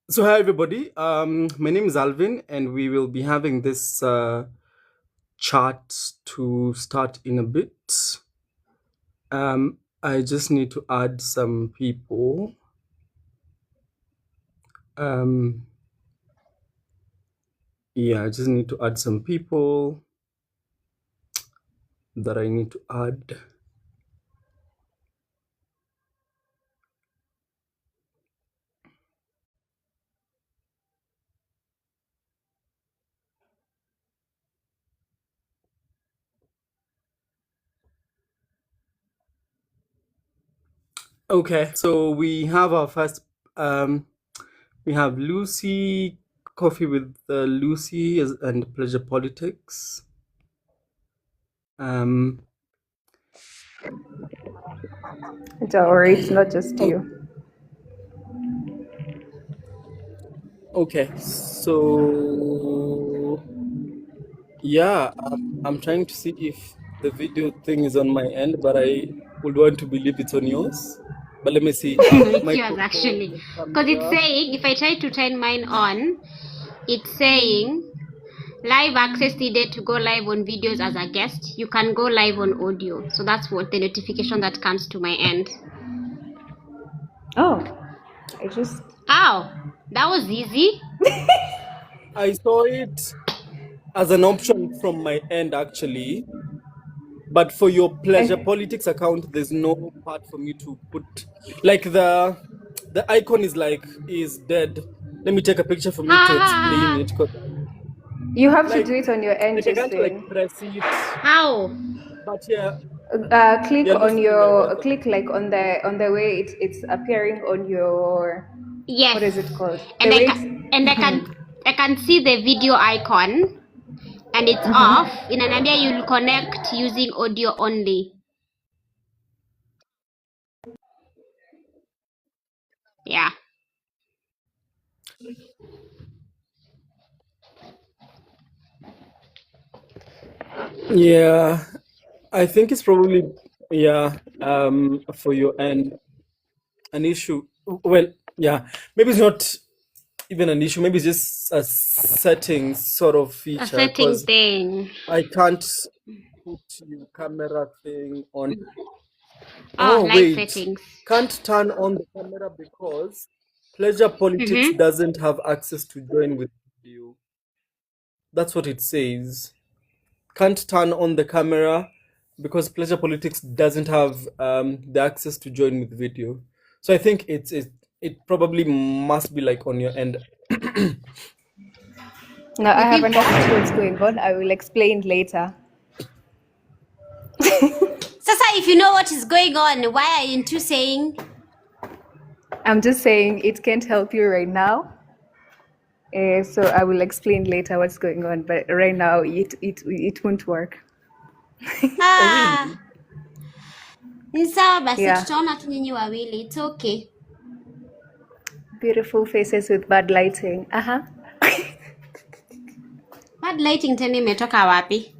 So hi everybody. My name is Alvin, and we will be having this chat to start in a bit. I just need to add some people. Yeah, I just need to add some people that I need to add. Okay, so we have our first. We have Lucy, Coffee with Lucy, and Pleasure Politics. Don't worry, it's not just Oh, you. okay, so yeah, I'm trying to see if the video thing is on my end, but I would want to believe it's on yours. But let me see. It's yours Microphone, actually, the because it's camera. saying if I try to turn mine on, it's saying live access needed to go live on videos as a guest. You can go live on audio, so that's what the notification that comes to my end. Oh, I just. Ow, that was easy. I saw it as an option from my end actually, but for your Pleasure I, Politics account, there's no part for me to put. Like the icon is dead. Let me take a picture for me to explain it. 'Cause, you have to like do it on your end, like I can't like Justin. press it. How? But yeah, Click yeah, on Lucy your Nimeweka. click like on the way it's appearing on your, What what is is it it called? called? The And I way can and I can see the video icon, and it's off. In Anambia, you'll connect using audio only. Yeah. Yeah, I think it's probably for your end an issue. Well, yeah, maybe it's not even an issue. Maybe it's just a settings sort of A feature setting because thing. I can't put your camera thing on. Oh, Oh live wait, settings. can't turn on the camera because Pleasure Politics Mm-hmm. doesn't have access to join with video. That's what it says. Can't turn on the camera because Pleasure Politics doesn't have the access to join with video. So I think it probably must be like on your end. now I You have think understood what's what? going on. I will explain later. Sasa, if you know what is going on, why are you two saying? I'm just saying it can't help you right now. So I will explain later what's going on. But right now it won't work. Oh Ah, really? ni sawa basi, Yeah, tutaona tu nyinyi wawili. It's okay. beautiful faces with bad lighting. Bad lighting tena imetoka wapi?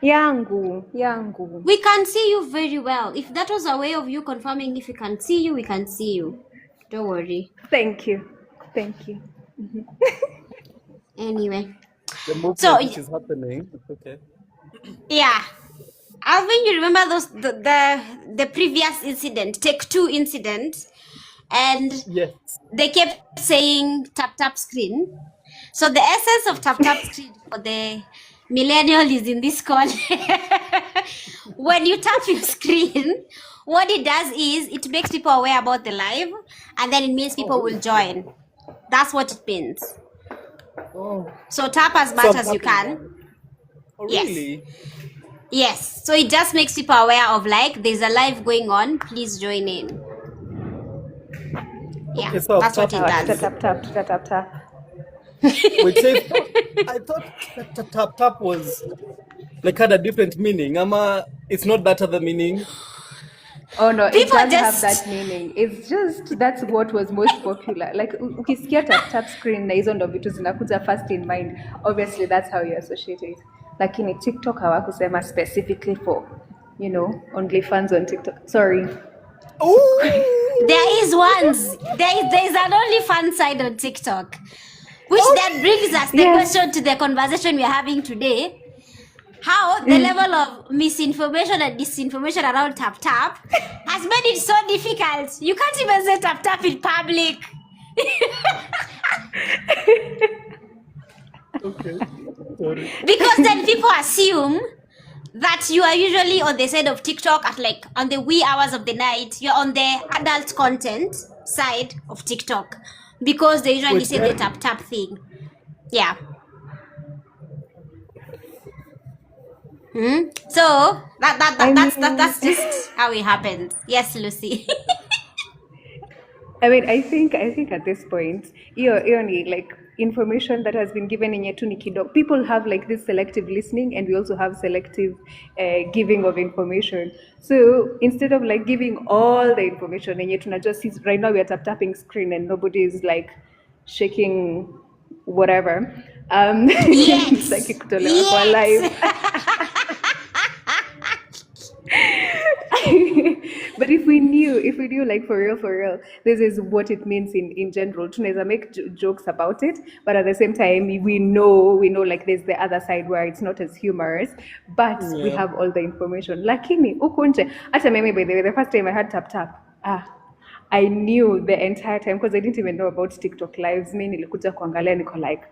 Yangu. We can see you very well. If that was a way of you confirming if we can see you, we can see you. Don't worry. Thank you. Anyway, The so movement which is happening. It's okay. yeah, Alvin, you remember those the previous incident, take two incident, and Yes. they kept saying tap tap screen. So the essence of tap tap screen for the millennial is in this call. When you tap your screen, what it does is it makes people aware about the live, and then it means Oh people will really? join. That's what it means. Oh. So tap as So much I'm as you tapping can. now. Oh Yes. really? Yes. So it just makes people aware of like there's a live going on. Please join in. Yeah, Okay, so I've that's what tapped it Now does. now. tap. Wait, say I thought tap tap was like had a different meaning. It's not that other meaning. Oh no, it People does have just that meaning. It's just that's what was most popular. Like ukisikia tap screen na hizo ndo vitu zinakuja first in mind. Obviously that's how you associate it. Lakini TikTok hawakusema specifically for, only fans on TikTok. Sorry. Oh, There is an OnlyFans side on TikTok, which then brings us the Yes. question to the conversation we are having today. How the level of misinformation and disinformation around Tap Tap has made it so difficult. You can't even say Tap Tap in public. Okay. Sorry. Because then people assume that you are usually on the side of TikTok at like on the wee hours of the night. You're on the adult content side of TikTok because they usually Wait, say the Tap Tap thing. Yeah. So that's just how it happens. Yes, Lucy. I mean, I think at this point, you're only like information that has been given in yetu ni kidogo. People have like this selective listening, and we also have selective giving of information. So instead of like giving all the information, and yet just right now we are tapping screen, and nobody is like shaking whatever. It's like kutolewa kwa live. But if we knew like for real, this is what it means in general. Tunaweza make jokes about it, but at the same time, we know like there's the other side where it's not as humorous, but we Yeah. have all the information. Lakini huku nje, hata mimi by the way, the first time I had Tap Tap, I knew the entire time because I didn't even know about TikTok lives. Mimi nilikuja kuangalia niko like,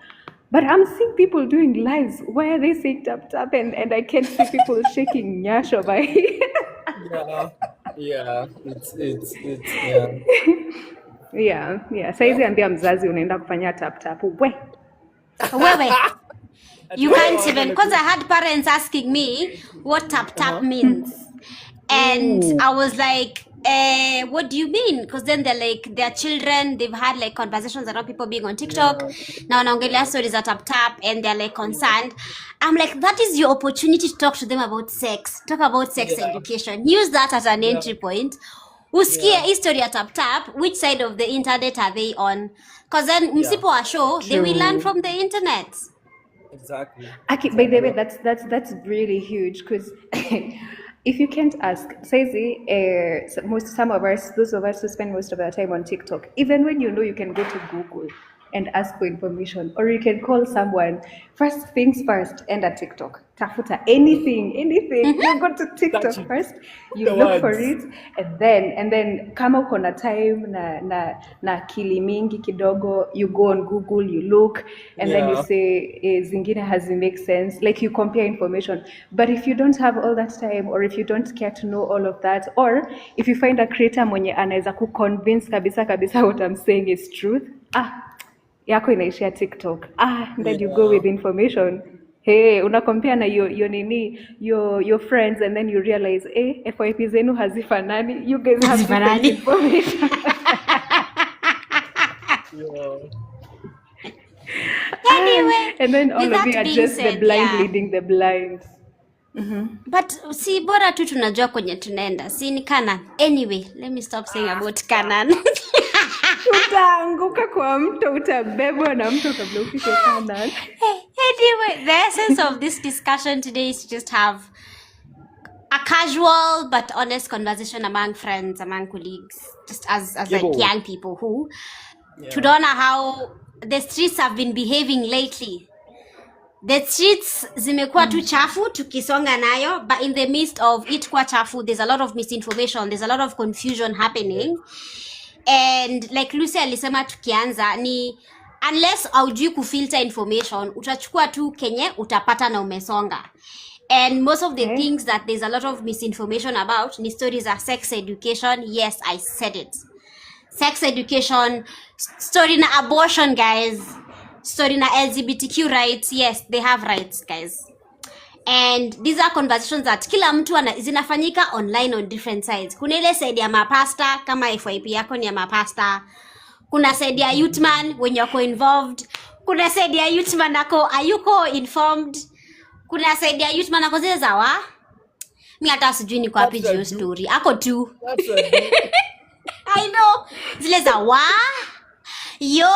but I'm seeing people doing lives. Why are they saying Tap Tap and I can't see people shaking nyasho by Yeah. It's yeah. yeah. Saizi ambia mzazi unaenda kufanya Tap Tap. Wewe, you can't even, because I had parents asking me what Tap Tap means. And I was like, what do you mean? Because then they're like, their children, they've had like conversations around people being on TikTok. Now wanaongelea stories at Tap Tap and they're like concerned. I'm like, that is your opportunity to talk to them about sex. Talk about sex education. Use that as an entry point. Usikie history at Tap Tap, which side of the internet are they on? Because then msipo wa show, they will learn from the internet. Exactly. Okay, by the way, that's really huge because if you can't ask, Saizi, some of us, those of us who spend most of our time on TikTok, even when you know you can go to Google and ask for information, or you can call someone. First things first, end at TikTok. Tafuta anything. You go to TikTok Touch it. first, you The look for words. it, and then kama uko na time na akili mingi kidogo, you go on Google, you look, and then you Yeah. say zingine make sense. Like you compare information. But if you don't have all that time, or if you don't care to know all of that, or if you find a creator mwenye anaweza kuconvince kabisa what I'm saying is truth, yako inaishia TikTok. Then you go with information. Hey, unakompea na your friends, and then you realize, FYP zenu hazifanani. You guys have different Hazifanani. information. Yeah. Anyway, And then all with of that you are being just the said, blind yeah. leading the blind. But si bora tu tunajua kwenye tunaenda. Si ni Canaan. Anyway, let me stop saying about Canaan. Utaanguka kwa mto, utabebwa na mto kabla ufike Canaan. Anyway, the essence of this discussion today is to just have a casual but honest conversation among friends, among colleagues, just as like Giggle. young people who tunaona how the streets have been behaving lately. The streets zimekuwa tu chafu tukisonga nayo, but in the midst of it kuwa chafu, there's a lot of misinformation, there's a lot of confusion happening. And like Lucy alisema tukianza ni unless haujui kufilter information, utachukua tu kenye utapata na umesonga. And most of the things that there's a lot of misinformation about ni stories are sex education. Yes, I said it. Sex education, story na abortion, guys. Story na LGBTQ rights. Yes, they have rights, guys. And these are conversations that kila mtu zinafanyika online on different sides. Kuna ile side ya mapasta, kama FYP yako ni ya mapasta. Kuna side ya youthman when you're involved. Kuna side ya youthman ako ayuko informed. Kuna side ya youthman ako zile za wa. Mi hata sijui ni kwa wapi That's a hiyo story. Ako tu. That's a I know. Zile za wa. Yo.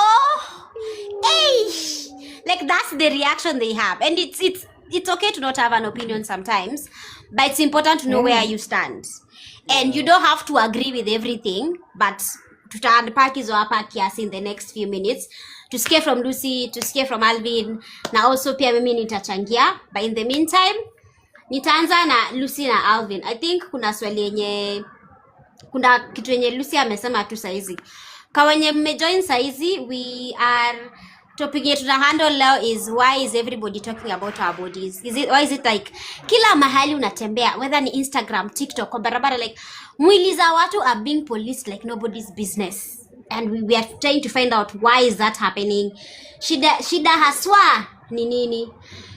Hey. Like that's the reaction they have. And it's okay to not have an opinion sometimes, but it's important to know where you stand. and you don't have to agree with everything, but tutaunpack hizo hapa kiasi in the next few minutes, tusikie from Lucy, tusikie from Alvin, na also pia mimi nitachangia, but in the meantime nitaanza na Lucy na Alvin. I think kuna swali yenye, kuna kitu yenye Lucy amesema tu saizi. Kwa wenye mmejoin saizi, we are topic yetu na handle leo is why is everybody talking about our bodies? Why is it like kila mahali unatembea, whether ni Instagram, TikTok, kwa barabara, like mwili za watu are being policed like nobody's business, and we are trying to find out why is that happening. Shida haswa ni nini?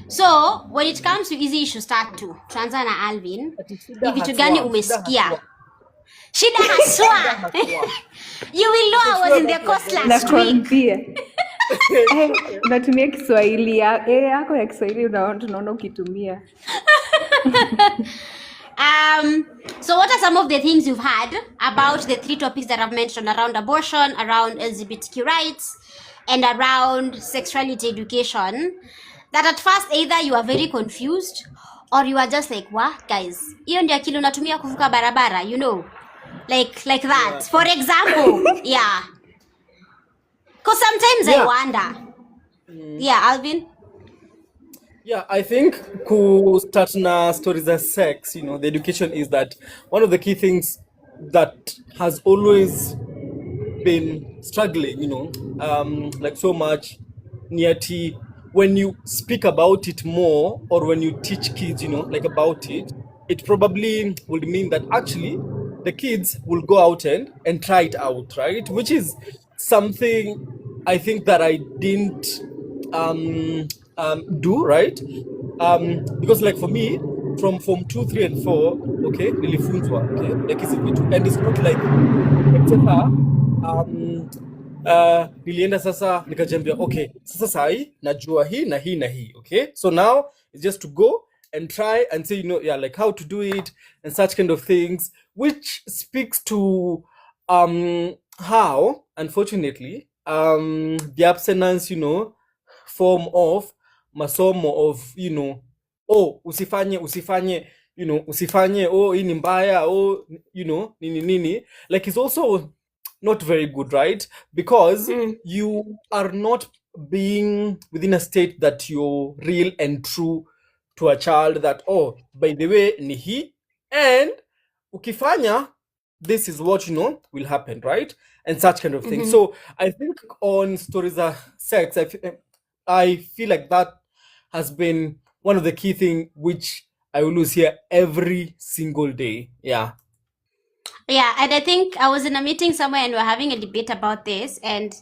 So when it comes to hizi issue, start to tuanza na Alvin. Ni vitu gani umesikia? Shida haswa. You will know I was in the coast last week. Nakwambia. Natumia Kiswahili yako ya Kiswahili tunaona ukitumia. So what are some of the things you've heard about the 3 topics that I've mentioned around abortion, around LGBTQ rights, and around sexuality education, that at first either you are very confused or you are just like, what guys, hiyo ndio akili unatumia kuvuka barabara, you know, like that, for example. Yeah, because sometimes I wonder. Yeah, Alvin. Yeah, I think start na stories of sex, you know, the education is that one of the key things that has always been struggling, you know, like so much, niati, when you speak about it more, or when you teach kids, you know, like about it, it probably would mean that actually the kids will go out and try it out, right? Which is something I think that I didn't do, right? Because like for me, from Form 2, 3, and 4, okay, nilifunzwa, okay, like hizi vitu, and it's not like nilienda sasa nikajambia, okay, sasa sahi najua hii na hii na hii, okay, so now it's just to go and try and say, you know, yeah, like how to do it and such kind of things, which speaks to how, unfortunately, the abstinence, you know, form of masomo of, you know, oh, usifanye, you know, usifanye, oh, hii ni mbaya, oh, you know, nini, like it's also not very good, right? Because you are not being within a state that you're real and true to a child, that, oh, by the way, ni hii, and ukifanya, this is what, you know, will happen, right? And such kind of thing. So I think on stories of sex, I feel like that has been one of the key things which I will lose here every single day. Yeah. Yeah, and I think I was in a meeting somewhere and we were having a debate about this, and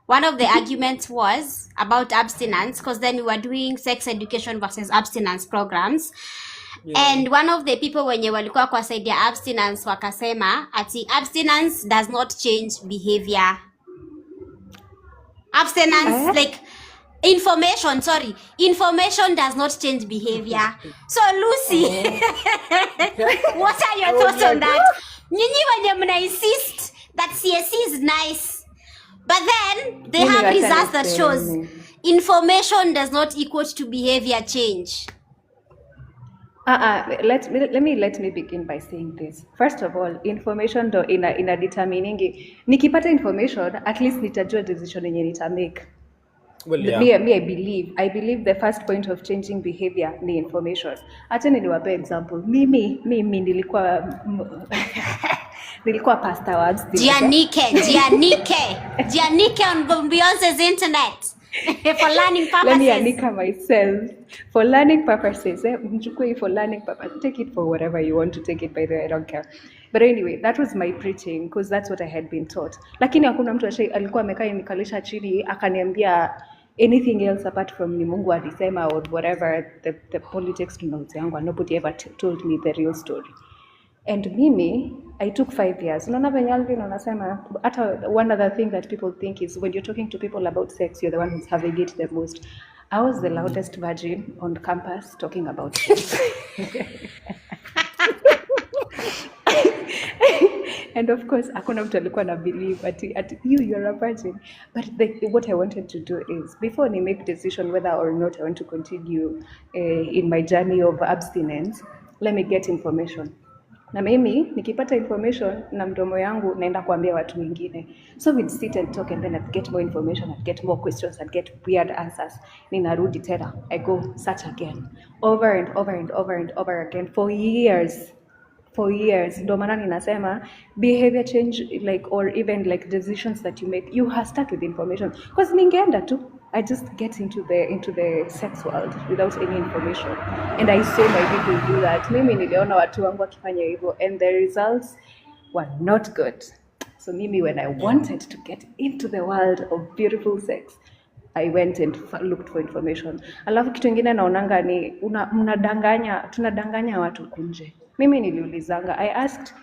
one of the arguments was about abstinence, because then we were doing sex education versus abstinence programs. And one of the people wenye walikuwa kwa side ya abstinence wakasema ati abstinence does not change behavior. Abstinence, like information does not change behavior. So Lucy, what are your thoughts on that? Nyinyi wenye mna insist that CSE is nice, but then they have results that shows information does not equal to behavior change. Let me begin by saying this. First of all, information ndo ina determiningi. Nikipata information, at least nitajua decision yenye nita make. Well, yeah. I believe the first point of changing behavior ni information. Acha niwape example. Mimi nilikuwa pastor wa Giannique on Beyonce's internet. For learning purposes. Let me anika myself. For learning purposes. Mchukue for learning purposes. Take it for whatever you want to take it, by the way, I don't care. But anyway, that was my preaching, because that's what I had been taught. Lakini hakuna mtu alikuwa amekaa nikalisha chini akaniambia anything else apart from ni Mungu alisema or whatever, the politics tunaoziangwa. Nobody ever told me the real story. And mimi, I took 5 years. Unaona venye Alvin unasema, hata one other thing that people think is when you're talking to people about sex, you're the one who's having it the most. I was the loudest virgin on campus talking about sex. And of course, hakuna mtu alikuwa na believe at you're a virgin. But what I wanted to do is, before I make decision whether or not I want to continue in my journey of abstinence, let me get information. Na mimi nikipata information na mdomo yangu naenda kuambia watu wengine. So we'd sit and talk and then I'd get more information, I'd get more questions, I'd get weird answers. Ninarudi tena, I go search again. Over and over and over and over again for years. For years. Ndo maana ninasema behavior change like or even like decisions that you make, you have start with information. Because ningeenda tu, I just get into the sex world without any information. And I saw my people do that. Mimi niliona watu wangu wakifanya hivyo and the results were not good. So mimi when I wanted to get into the world of beautiful sex, I went and looked for information. Alafu kitu ingine naonanga ni tunadanganya watu kunje. Mimi niliulizanga, I asked,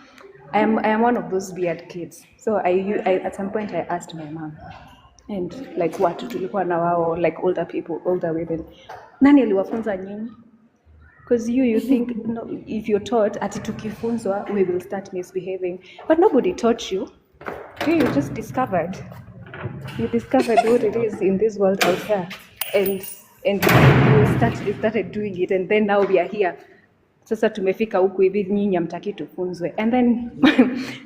I am one of those weird kids. So I at some point I asked my mom, and like watu tulikuwa na wao, like older people, older women, nani aliwafunza nyinyi? Because you think no, if you're taught ati tukifunzwa we will start misbehaving, but nobody taught you. You just discovered. You discovered what it is in this world out there, and you started doing it, and then now we are here. Sasa tumefika huku hivi, nyinyi hamtaki tufunzwe. And then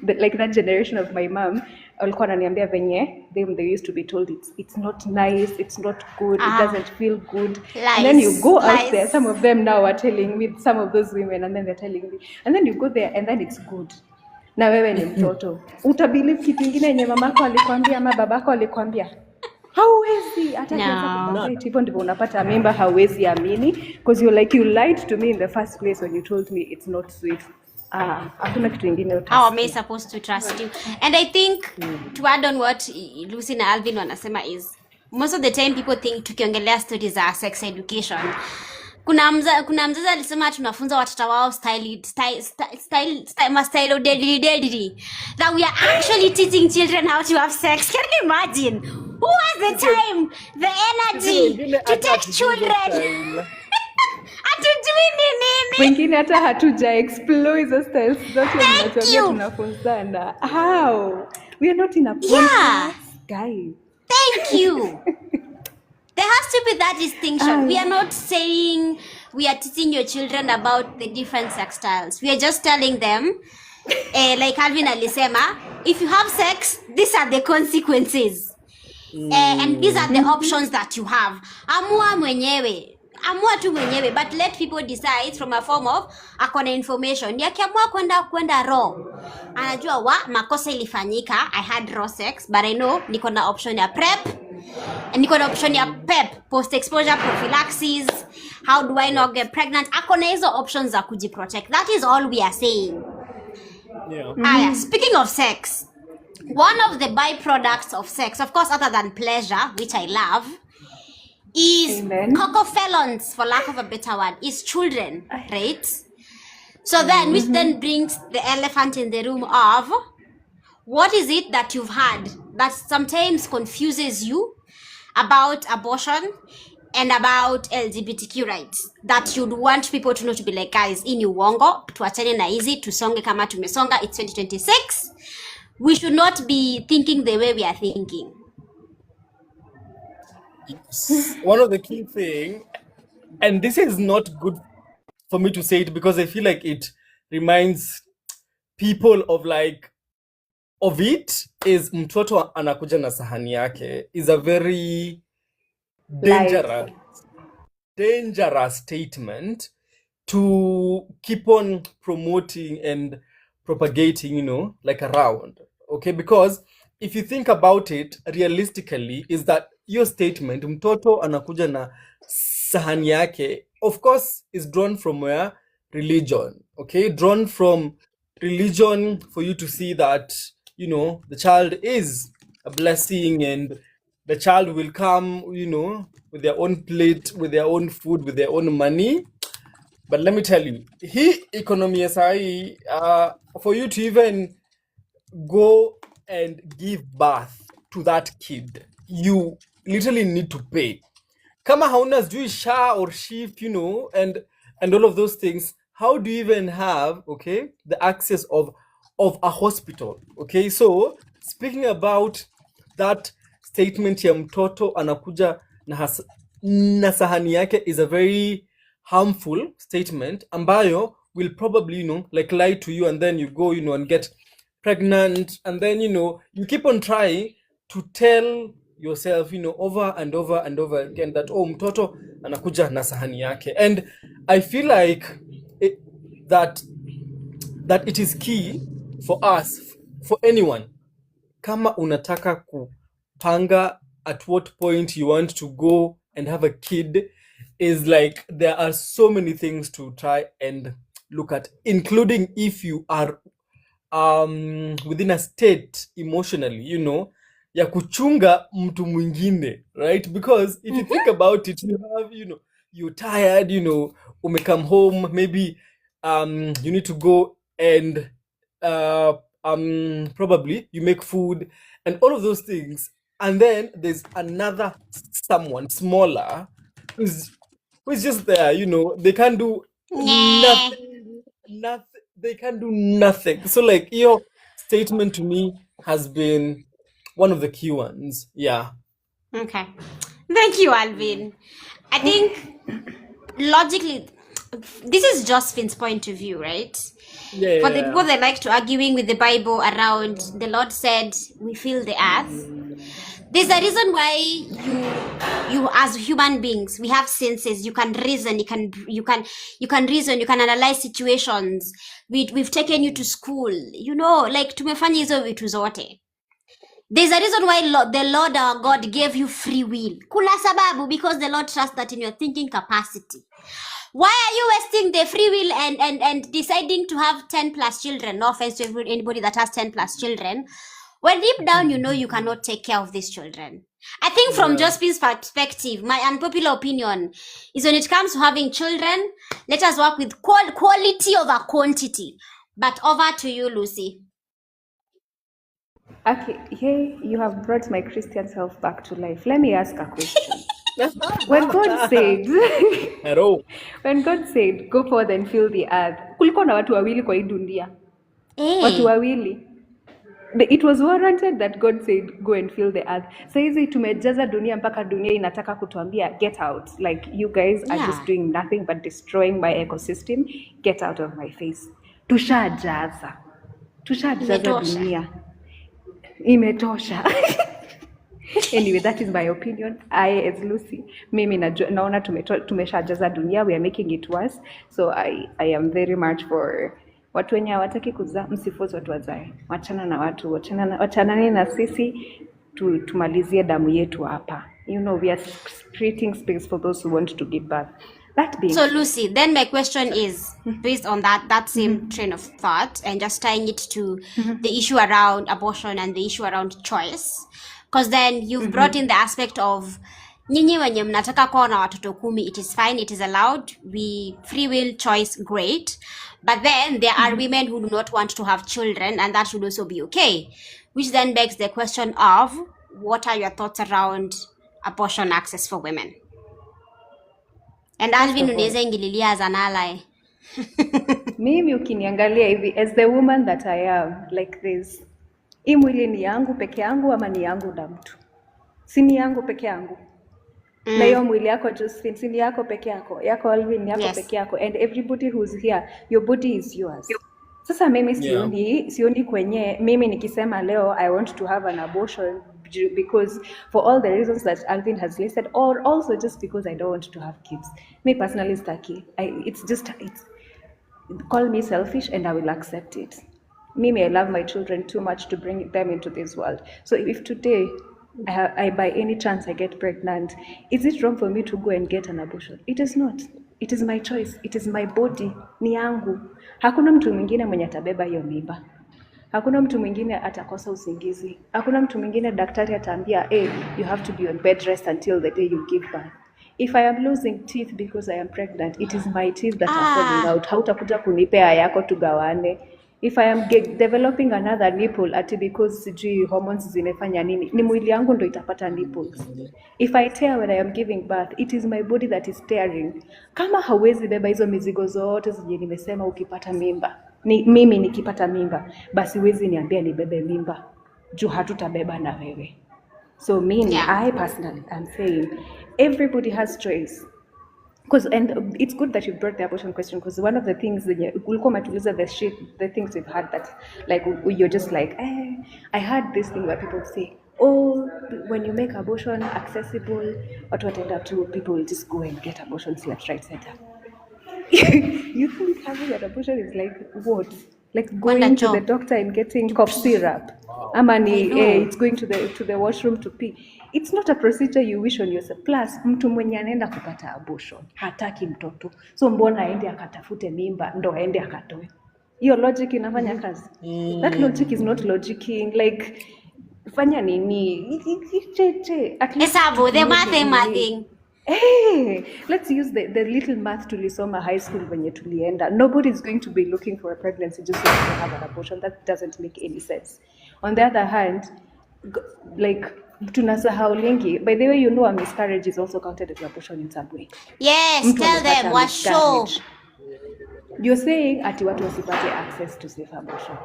like that generation of my mom walikuwa wananiambia venye they used to be told it's not nice, it's not good, it doesn't feel good. Lies, and then you go out lies. there, some of them now are telling me, some of those women, and then they're telling me, and then you go there and then it's good. Na wewe ni mtoto, utabelieve kitu kingine yenye mamako alikwambia ama babako alikwambia? Hauwezi hata No. hivyo ndivyo unapata mimba, hauwezi amini because you're like, you lied to me in the first place when you told me it's not sweet. Hakuna kitu kingine How am I supposed to trust you? And I think to add on what Lucy na Alvin wanasema is most of the time people think tukiongelea stories za sex education, kuna mzazi alisema tunafunza watoto wao style deadly, that we are actually teaching children how to have sex. Can you imagine? Who has the time, the energy to take children? Hatujui ni nini. Wengine hata hatuja explore hizo styles zote mnatuambia you. tunafunzana. How? We are not in a Yeah. guys. Thank you. There has to be that distinction. We are not saying we are teaching your children about the different sex styles. We are just telling them, like Alvin alisema, if you have sex, these are the consequences. And these are the options that you have. Amua tu mwenyewe, but let people decide from a form of akona information. Yakiamua kwenda raw, anajua makosa ilifanyika, I had raw sex, but I know niko na option ya PrEP, niko na option ya PEP, post exposure prophylaxis, how do I not get pregnant. Akona hizo options za kujiprotect. That is all we are saying. Yeah. Speaking of sex, one of the byproducts of sex, of course other than pleasure, which I love, is Amen. cocofelons, for lack of a better word, is children, right? So then, which then brings the elephant in the room of, what is it that you've had that sometimes confuses you about abortion and about LGBTQ rights, that you'd want people to know, to be like, guys, hii ni uongo, tuachane na hizi, tusonge kama tumesonga, it's 2026. We should not be thinking the way we are thinking. One of the key thing, and this is not good for me to say it because I feel like it reminds people of it, is mtoto anakuja na sahani yake, is a very dangerous statement to keep on promoting and propagating, around. Okay, because if you think about it realistically, is that your statement, mtoto anakuja na sahani yake, of course is drawn from where? Religion. Okay, drawn from religion for you to see that, the child is a blessing and the child will come, with their own plate, with their own food, with their own money. But let me tell you, hii economy ya sahi, for you to even go and give birth to that kid, you literally need to pay. Kama hauna sijui SHA or SHIF, and all of those things, how do you even have, okay, the access of a hospital? Okay, so speaking about that statement ya mtoto anakuja na sahani yake is a very harmful statement ambayo will probably, like lie to you, and then you go, and get pregnant, and then, you keep on trying to tell yourself, over and over and over again that, oh, mtoto anakuja na sahani yake. And I feel like that it is key for us, for anyone, kama unataka kupanga at what point you want to go and have a kid, is like there are so many things to try and look at, including if you are within a state emotionally, ya kuchunga mtu mwingine, right? Because if you think about it, you have, you're tired, ume come home, maybe you need to go and probably you make food and all of those things, and then there's another someone smaller who's just there, they can't do Nah. nothing, they can't do nothing. So like your statement to me has been one of the key ones. Yeah. Okay. Thank you, Alvin. I think logically, this is Josephine's point of view, right? Yeah. For the people that like to arguing with the Bible around, the Lord said, we fill the earth. There's a reason why you as human beings, we have senses. You can reason, you can reason, you can analyze situations. We've taken you to school, like tumefanya hizo vitu zote. There's a reason why the Lord our God gave you free will. Kuna sababu, because the Lord trusts that in your thinking capacity. Why are you wasting the free will and deciding to have 10 plus children? No offense to anybody that has 10 plus children. When deep down you cannot take care of these children. I think from Josephine's perspective, my unpopular opinion is when it comes to having children, let us work with quality over quantity. But over to you, Lucy. Okay, hey, you have brought my Christian self back to life. Let me ask a question. When God said, Hello. when God said, go forth and fill the earth, kulikuwa na watu wawili kwa hii dunia. Watu wawili. It was warranted that God said, go and fill the earth. Saizi tumejaza dunia mpaka dunia inataka kutuambia, get out. Like, you guys are just doing nothing but destroying my ecosystem. Get out of my face. Tushajaza dunia. Imetosha. Anyway, that is my opinion. I, as Lucy, mimi naona tumeshajaza dunia. We are making it worse. So I am very much for watu wenye hawataki kuzaa, msifozi watu wazae. Wachana na watu, wachanani na sisi, tumalizie damu yetu hapa. We are creating space for those who want to give birth. That being so Lucy, then my question is based on that same train of thought, and just tying it to the issue around abortion and the issue around choice, because then you've brought in the aspect of nyinyi wenye mnataka kuwa na watoto 10, it is fine, it is allowed, we free will choice, great, but then there are women who do not want to have children, and that should also be okay, which then begs the question of what are your thoughts around abortion access for women? And Alvin unaweza ingililia as an ally. Mimi ukiniangalia hivi, as the woman that I am, like this, hii mwili ni yangu peke yangu ama ni yangu na mtu? Si ni yangu peke yangu. Na hiyo mwili yako Josephine, si ni yako peke yako. Yako Alvin ni yako peke yako. And everybody who's here, your body is yours. Sasa mimi sioni kwenye, mimi nikisema leo I want to have an abortion because for all the reasons that Alvin has listed, or also just because I don't want to have kids. Me personally, Staki, it's call me selfish and I will accept it. Mimi, I love my children too much to bring them into this world. So if today I by any chance I get pregnant, is it wrong for me to go and get an abortion? It is not. It is my choice. It is my body. Ni yangu. Hakuna mtu mwingine mwenye atabeba hiyo mimba. Hakuna mtu mwingine atakosa usingizi. Hakuna mtu mwingine daktari ataambia, you have to be on bed rest until the day you give birth. If I am losing teeth because I am pregnant, it is my teeth that are falling out. Hautakuja kunipea yako tugawane. If I am developing another nipple ati because sijui hormones zimefanya nini, ni mwili yangu ndo itapata nipples. If I tear when I am giving birth, it is my body that is tearing. Kama hawezi beba hizo mizigo zote zenye nimesema ukipata mimba, mimi nikipata mimba, basi wezi niambia nibebe mimba, juu hatutabeba na wewe. So I personally am saying everybody has choice. Because and it's good that you brought the abortion question, because one of the things ulikuwa umetuliza the things we've had that like you're just like I heard this thing where people say, oh, when you make abortion accessible, watu wataenda to people will just go and get abortions left, right, center. You think having an abortion is like what? Like Kwenda going to the choo. doctor and getting cough syrup. Ama ni it's going to the washroom to pee. It's not a procedure you wish on yourself. Plus mtu mwenye anaenda kupata abortion hataki mtoto, so mbona aende akatafute mimba ndo aende akatoe? Hiyo logic inafanya kazi? That logic is not logicking. Like fanya nini? At least Hesabu, the tutumie nini. mathing. Hey, let's use the little math tulisoma high school venye tulienda. Nobody is going to be looking for a pregnancy just so to have an abortion. That doesn't make any sense. On the other hand, like tunasahau lingi. By the way, you know a miscarriage is also counted as abortion in some way. Yes, Mtu tell amepata them what show. miscarriage. You're saying ati watu wasipate access to safe abortion.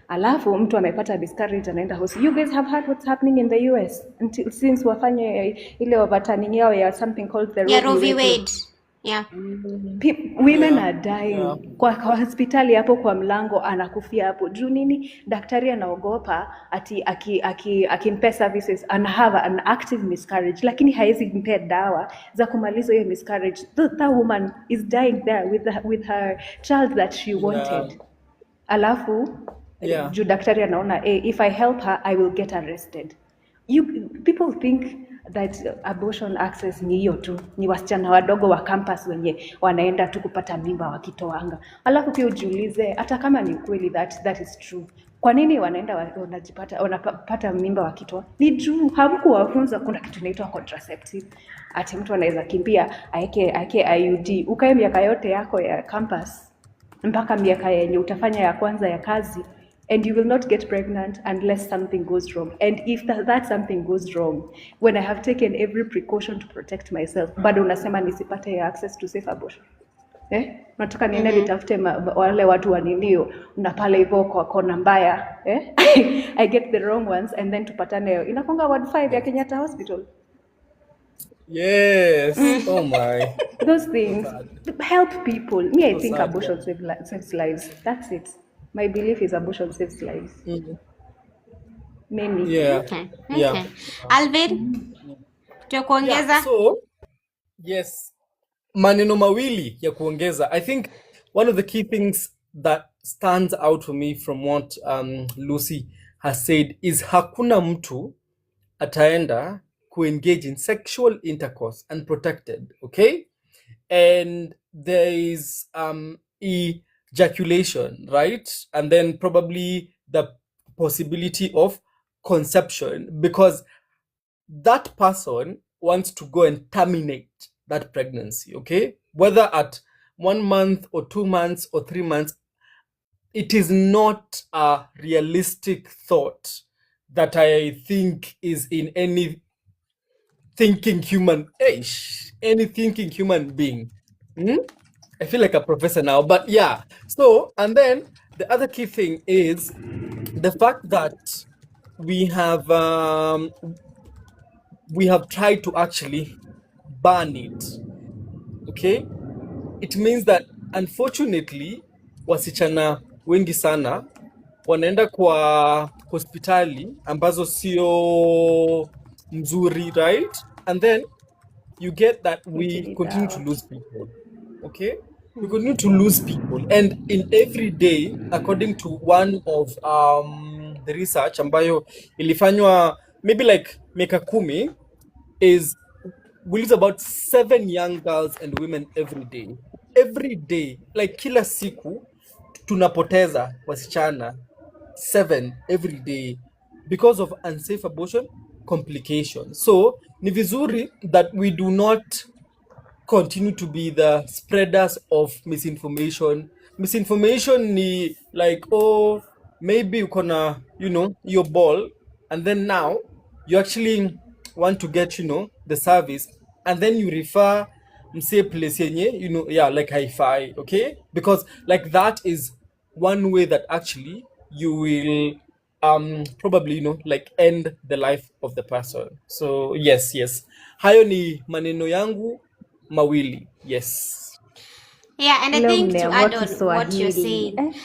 Alafu mtu amepata miscarriage anaenda hosi. You guys have heard what's happening in the US until since wafanye ile overturning yao ya something called the Yeah, Roe Roe v. v. Wade. Wade. Yeah. Women are dying. Kwa hospitali hapo kwa mlango anakufia hapo. Juu nini? Daktari anaogopa ati akimpea services ana have an active miscarriage, lakini haezi mpea dawa za kumaliza hiyo miscarriage. That woman is dying there with her child that she wanted. Alafu juu daktari anaona if I help her I will get arrested. People think that abortion access ni hiyo tu, ni wasichana wadogo wa campus wenye wanaenda tu kupata mimba wakitoanga. Alafu pia ujiulize hata kama ni kweli that is true, kwa nini wanaenda wanapata mimba wakitoa? Ni juu hamkuwafunza kuna kitu inaitwa contraceptive. Ati mtu anaweza kimbia aeke IUD, ukae miaka yote yako ya campus mpaka miaka yenye utafanya ya kwanza ya kazi, and you will not get pregnant unless something goes wrong. And if that something goes wrong, when I have taken every precaution to protect myself, bado unasema nisipate access to safe abortion? Nataka niende nitafute wale watu waninio na pale hivyo kwa kona mbaya, I get the wrong ones and then tupatane inakonga ward 5 ya Kenyatta Hospital. Yes. Oh my. Those things help people. Me, I think abortion saves lives. That's it. My belief is abortion saves lives. Many. Yeah. Okay. Yeah. Okay. Alvin, cha kuongeza? So, yes, maneno mawili ya kuongeza. I think one of the key things that stands out for me from what Lucy has said is hakuna mtu ataenda engage in sexual intercourse unprotected, okay? And there is ejaculation, right? And then probably the possibility of conception, because that person wants to go and terminate that pregnancy, okay? Whether at 1 month or 2 months or 3 months, it is not a realistic thought that I think is in any thinking human being. I feel like a professor now, but yeah. So, and then the other key thing is the fact that we have tried to actually ban it. Okay, it means that unfortunately wasichana wengi sana wanaenda kwa hospitali ambazo sio mzuri, right? And then you get that we continue to lose people. Okay, we continue to lose people, and in every day, according to one of the research ambayo ilifanywa maybe like miaka 10, is we lose about 7 young girls and women every day, like kila siku tunapoteza wasichana 7 every day because of unsafe abortion complications. So ni vizuri that we do not continue to be the spreaders of misinformation. Misinformation ni like, oh, maybe uko na, your ball, and then now you actually want to get, the service, and then you refer mse place yenye, like hi-fi, okay? Because like that is one way that actually you will probably, like end the life of the person. So yes. Hayo ni maneno yangu mawili. Yes. Yeah, and I Leo think to add mmeamua on what you're Kiswahili. saying,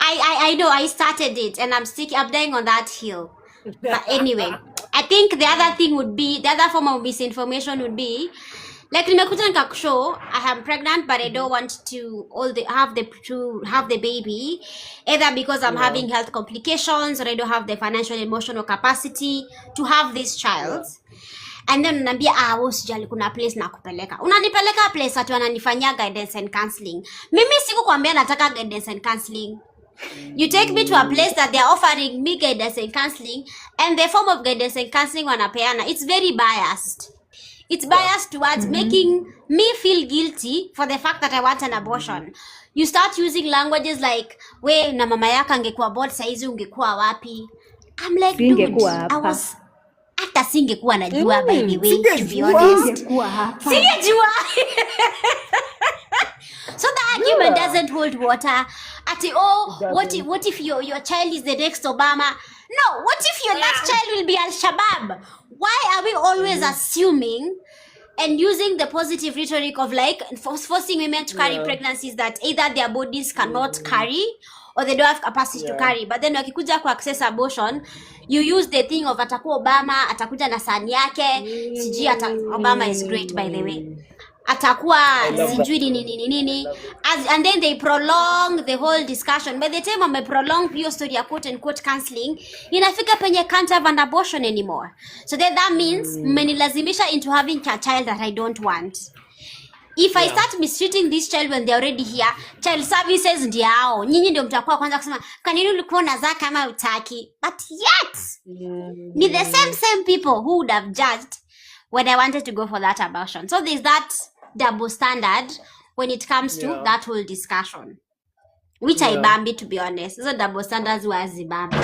I know I started it and I'm dying on that hill. But anyway, I think the other thing would be, the other form of misinformation would be, like nimekuja nikakushow I am pregnant but I don't want to have the baby, either because I'm Yeah. having health complications or I don't have the financial emotional capacity to have this child. And then unaniambia wewe usijali, kuna place nakupeleka. Unanipeleka place ati wananifanyia guidance and counseling. Mimi sikukwambia nataka guidance and counseling. You take me to a place that they are offering me guidance and counseling, and the form of guidance and counseling wanapeana, it's very biased. It's biased towards making me feel guilty for the fact that I want an abortion. You start using languages like, we na mama yako angekuwa board saizi ungekuwa wapi? I'm like, dude, Singekuwa I hapa. was hata singekuwa najua, by the way, to be Singejua. honest. Singekuwa hapa. Singejua. So the argument doesn't hold water. Ati, what if your child is the next Obama? No, what if your next child will be Al-Shabaab? Why are we always assuming and using the positive rhetoric of like forcing women to carry pregnancies that either their bodies cannot carry or they don't have capacity to carry? But then wakikuja ku access abortion, you use the thing of atakuwa Obama, atakuja na sani yake, sijui Obama is great by the way. Atakuwa sijui nini. And then they prolong the whole discussion. By the time wame prolong hiyo story ya quote and quote counseling, inafika penye can't have an abortion anymore. So then that means mmenilazimisha into having a child that I don't want. If I start mistreating this child when they're already here, child services ndio hao. Nyinyi ndio mtakuwa kwanza kusema, kanini ulikuwa unazaa kama utaki? But yet, ni the same people who would have judged when I wanted to go for that abortion. So there's that double standard when it comes to that whole discussion, which I bambi, to be honest. So double standards were zibambi.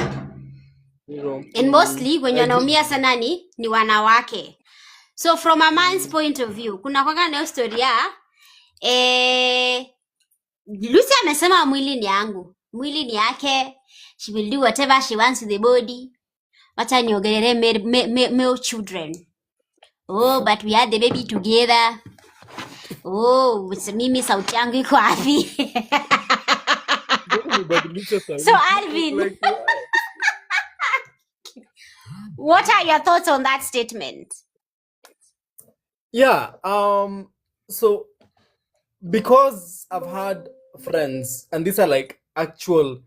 And mostly when you're naumia sana ni wanawake. So from a man's point of view, kuna kwanga na story ya Lucy amesema mwili ni yangu, mwili ni yake, she will do whatever she wants with the body. Wacha niogelele male children. Oh, but we had the baby together. Oh, mimi sauti yangu iko wapi? So Alvin, what are your thoughts on that statement? Yeah, so because I've had friends, and these are like actual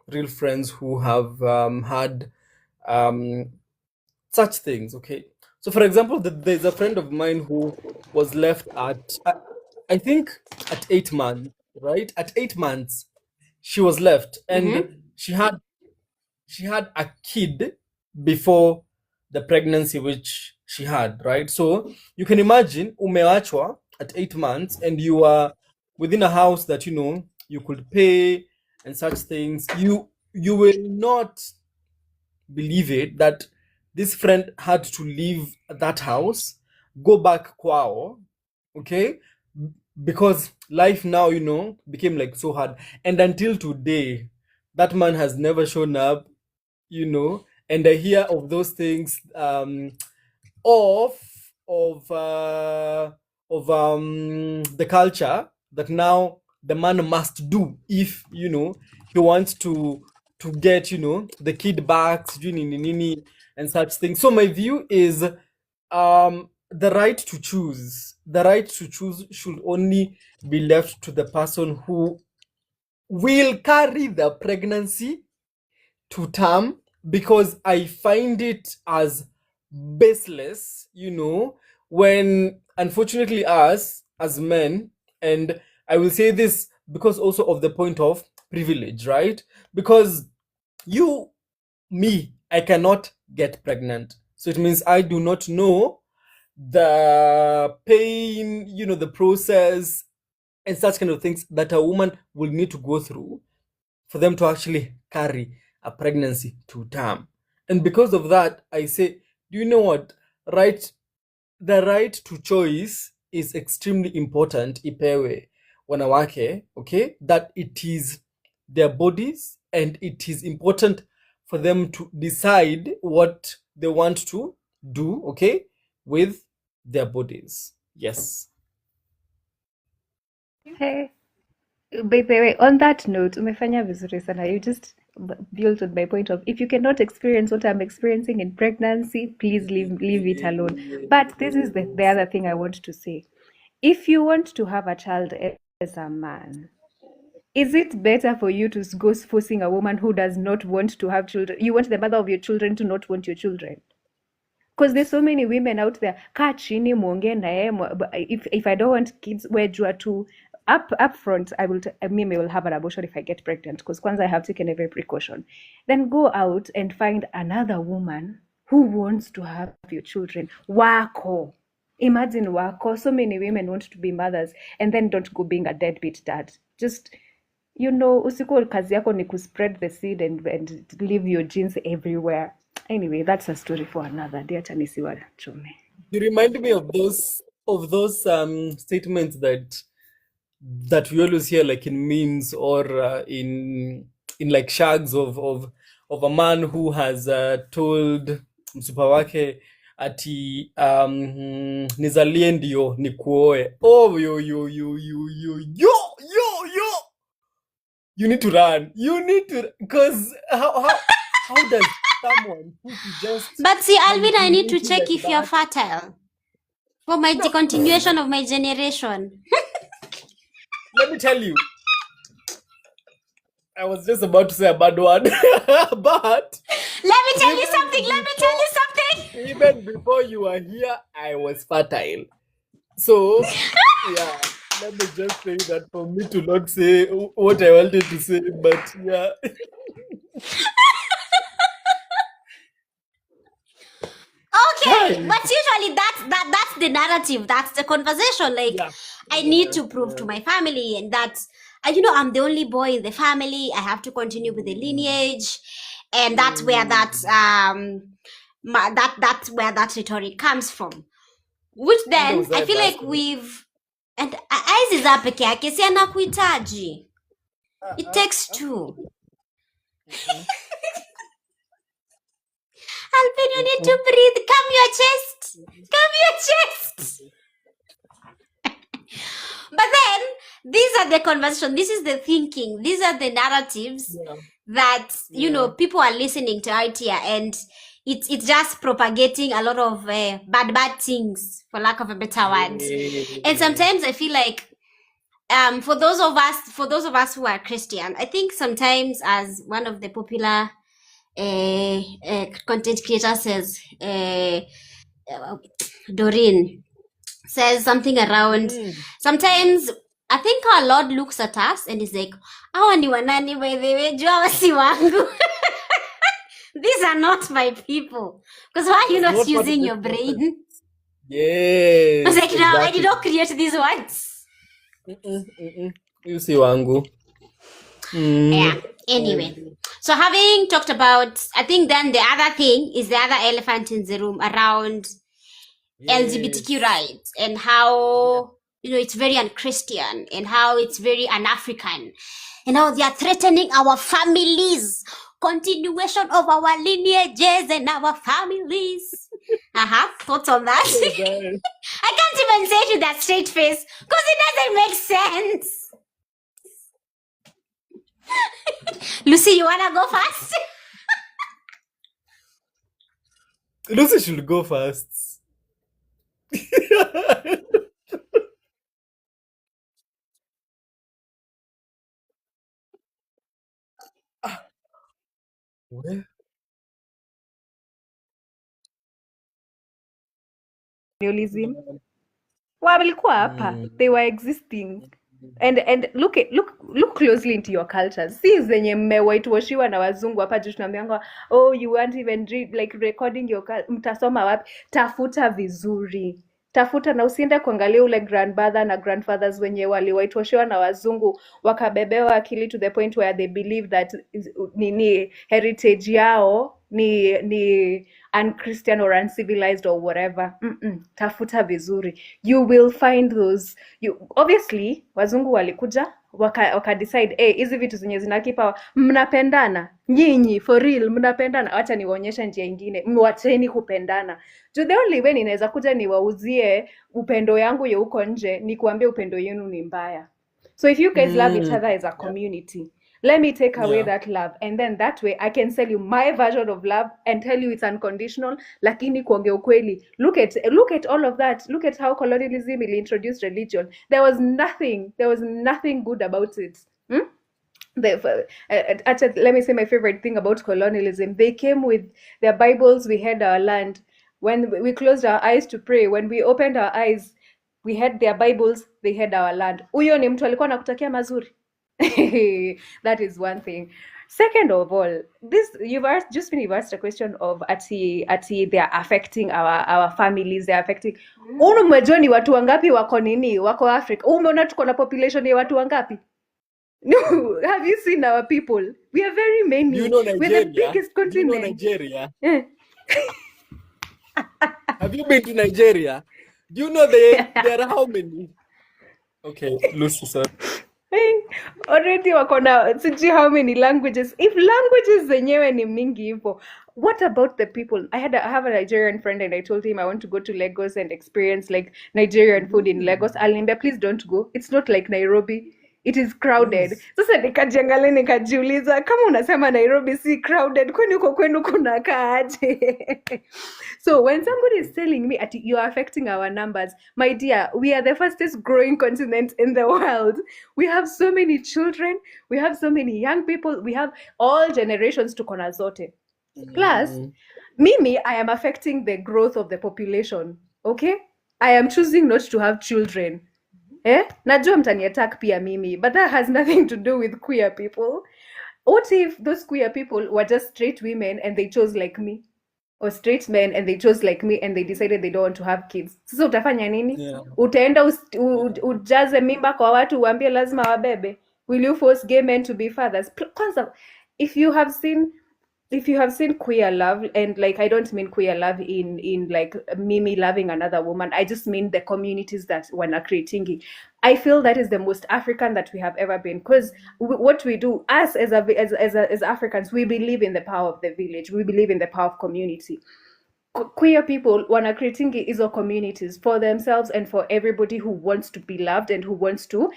real friends who have had such things, okay? So for example, there's a friend of mine who was left at, I think at 8 months, right? At 8 months, she was left, and she had a kid before the pregnancy which she had, right? So you can imagine umeachwa at 8 months and you are within a house that you could pay and such things. You will not believe it that this friend had to leave that house, go back kwao, okay? Because life now, became like so hard. And until today, that man has never shown up, and I hear of those things the culture that now the man must do if he wants to get the kid back and such things. So my view is the right to choose should only be left to the person who will carry the pregnancy to term, because I find it as baseless, when unfortunately us as men, and I will say this because also of the point of privilege, right? Because I cannot get pregnant. So it means I do not know the pain, the process and such kind of things that a woman will need to go through for them to actually carry a pregnancy to term. And because of that, I say, do you know what? The right to choice is extremely important, ipewe wanawake, okay? That it is their bodies and it is important for them to decide what they want to do, okay, with their bodies. Yes. Hey, by the way, on that note, umefanya vizuri sana. You just built on my point of if you cannot experience what I'm experiencing in pregnancy, please leave it alone. But this is the other thing I want to say. If you want to have a child as a man, is it better for you to go forcing a woman who does not want to have children? You want the mother of your children to not want your children? Because there's so many women out there. Kaa chini muongee na yeye. If I don't want kids, we're jua tu up front. I will have an abortion if I get pregnant. Because kwanza I have taken every precaution. Then go out and find another woman who wants to have your children. Wako. Imagine wako. So many women want to be mothers and then don't go being a deadbeat dad. Just usikuwa kazi yako ni spread the seed and leave your genes everywhere. Anyway, that's a story for another day. Acha nisiwachome. You remind me of those statements that we always hear, like in memes or in like shags of a man who has told msupa wake ati nizalie ndio nikuoe. Oh, yo. You need to run. Because how does someone who just But see, Alvin, I need to manipulating check like if you're that? fertile for my No, continuation of my generation. let me tell you. I was just about to say a bad word, but Let me tell you even something. Let me tell you something. even before you were here, I was fertile. So, yeah, let me just say that for me to not say what I wanted to say, but yeah. Okay, Hi. but usually that's the narrative. That's the conversation. Like, Yeah. I need to prove to my family, and that's I'm the only boy in the family. I have to continue with the lineage, and that's where that's that's where that rhetoric comes from. Which Ndo then I uzae feel like basi. we've and Aizi za peke yake si anakuhitaji. It takes two. Alvin, you need to breathe. Come your chest. Come your chest. But then these are the conversation. This is the thinking. These are the narratives Yeah. that Yeah. people are listening to out here, and it's just propagating a lot of bad things, for lack of a better word. And sometimes I feel like for those of us who are Christian, I think sometimes, as one of the popular content creators says, Doreen says something around, sometimes I think our Lord looks at us and is like, hawa ni wanani by the way, jua hawa si wangu. These are not my people. Because why are you not Not part of using this your process. brain? I Yes. was like, no, I Exactly. did not create these words. You see wangu. Yeah. Anyway, so having talked about, I think then the other thing is the other elephant in the room around LGBTQ rights, and how it's very un-Christian, and how it's very un-African, and how they are threatening our families, continuation of our lineages and our families. Thoughts on that? I can't even say it with that straight face because it doesn't make sense. Lucy, you wanna go first? Lucy should go first. Where? Colonialism. Walikuwa hapa. They were existing. And look closely into your cultures. Si zenye mmewhitewashiwa na wazungu hapa juu tunaambianga, oh, you weren't even recording your mtasoma wapi? Tafuta vizuri. Tafuta na usiende kuangalia ule grandmother na grandfathers wenye waliwhitewashiwa na wazungu wakabebewa akili to the point where they believe that nini heritage yao ni unchristian or uncivilized or whatever. Tafuta vizuri. You will find those. Obviously wazungu walikuja waka decide hizi vitu zenye zinakipa mnapendana nyinyi, for real mnapendana, acha niwaonyesha njia ingine, mwacheni kupendana. The only way ninaweza kuja niwauzie upendo yangu ya huko nje ni kuambia upendo yenu ni mbaya. So if you guys love each Mm, other as a community, let me take away yeah. that love, and then that way I can sell you my version of love and tell you it's unconditional. Lakini kuongea ukweli, look at all of that. Look at how colonialism will introduce religion. There was nothing good about it. Hmm? Let me say my favorite thing about colonialism. They came with their Bibles. We had our land. When we closed our eyes to pray, when we opened our eyes, we had their Bibles. They had our land. Huyo ni mtu alikuwa anakutakia mazuri. That is one thing. Second of all, you've asked a question of ati they are affecting our families. They are affecting. Umejua ni watu wangapi wako Africa? Umeona tuko na population ya watu wangapi? No, have you seen our people? We are very many. Do you know We're the Nigeria? biggest Do you know continent. Nigeria? Eh. Have you been to Nigeria? Do you know there are how many? Okay, Lucy, sir. Already wako na sijui how many languages. If languages zenyewe ni mingi hivyo, what about the people? I have a Nigerian friend and I told him I want to go to Lagos and experience like Nigerian food in Lagos. Aliniambia, please don't go. It's not like Nairobi. It is crowded. Yes. Sasa nikajiangalia nikajiuliza, kama unasema Nairobi si crowded, kwani uko kwenu kunakaaje? So when somebody is telling me you are affecting our numbers, my dear, we are the fastest growing continent in the world. We have so many children, we have so many young people, we have all generations to kona zote. Plus, mimi, I am affecting the growth of the population. Okay? I am choosing not to have children. Najua mtani attack pia mimi, but that has nothing to do with queer people. What if those queer people were just straight women and they chose like me? Or straight men and they chose like me and they decided they don't want to have kids? Sasa utafanya nini? Yeah. Utaenda ujaze mimba kwa watu uambie lazima wabebe? Will you force gay men to be fathers? Kwanza, if you have seen queer love, and like I don't mean queer love in like Mimi loving another woman, I just mean the communities that we're creating it. I feel that is the most African that we have ever been, because what we do, us as Africans, we believe in the power of the village, we believe in the power of community. Queer people wanna creating hizo communities for themselves and for everybody who wants to be loved and who wants to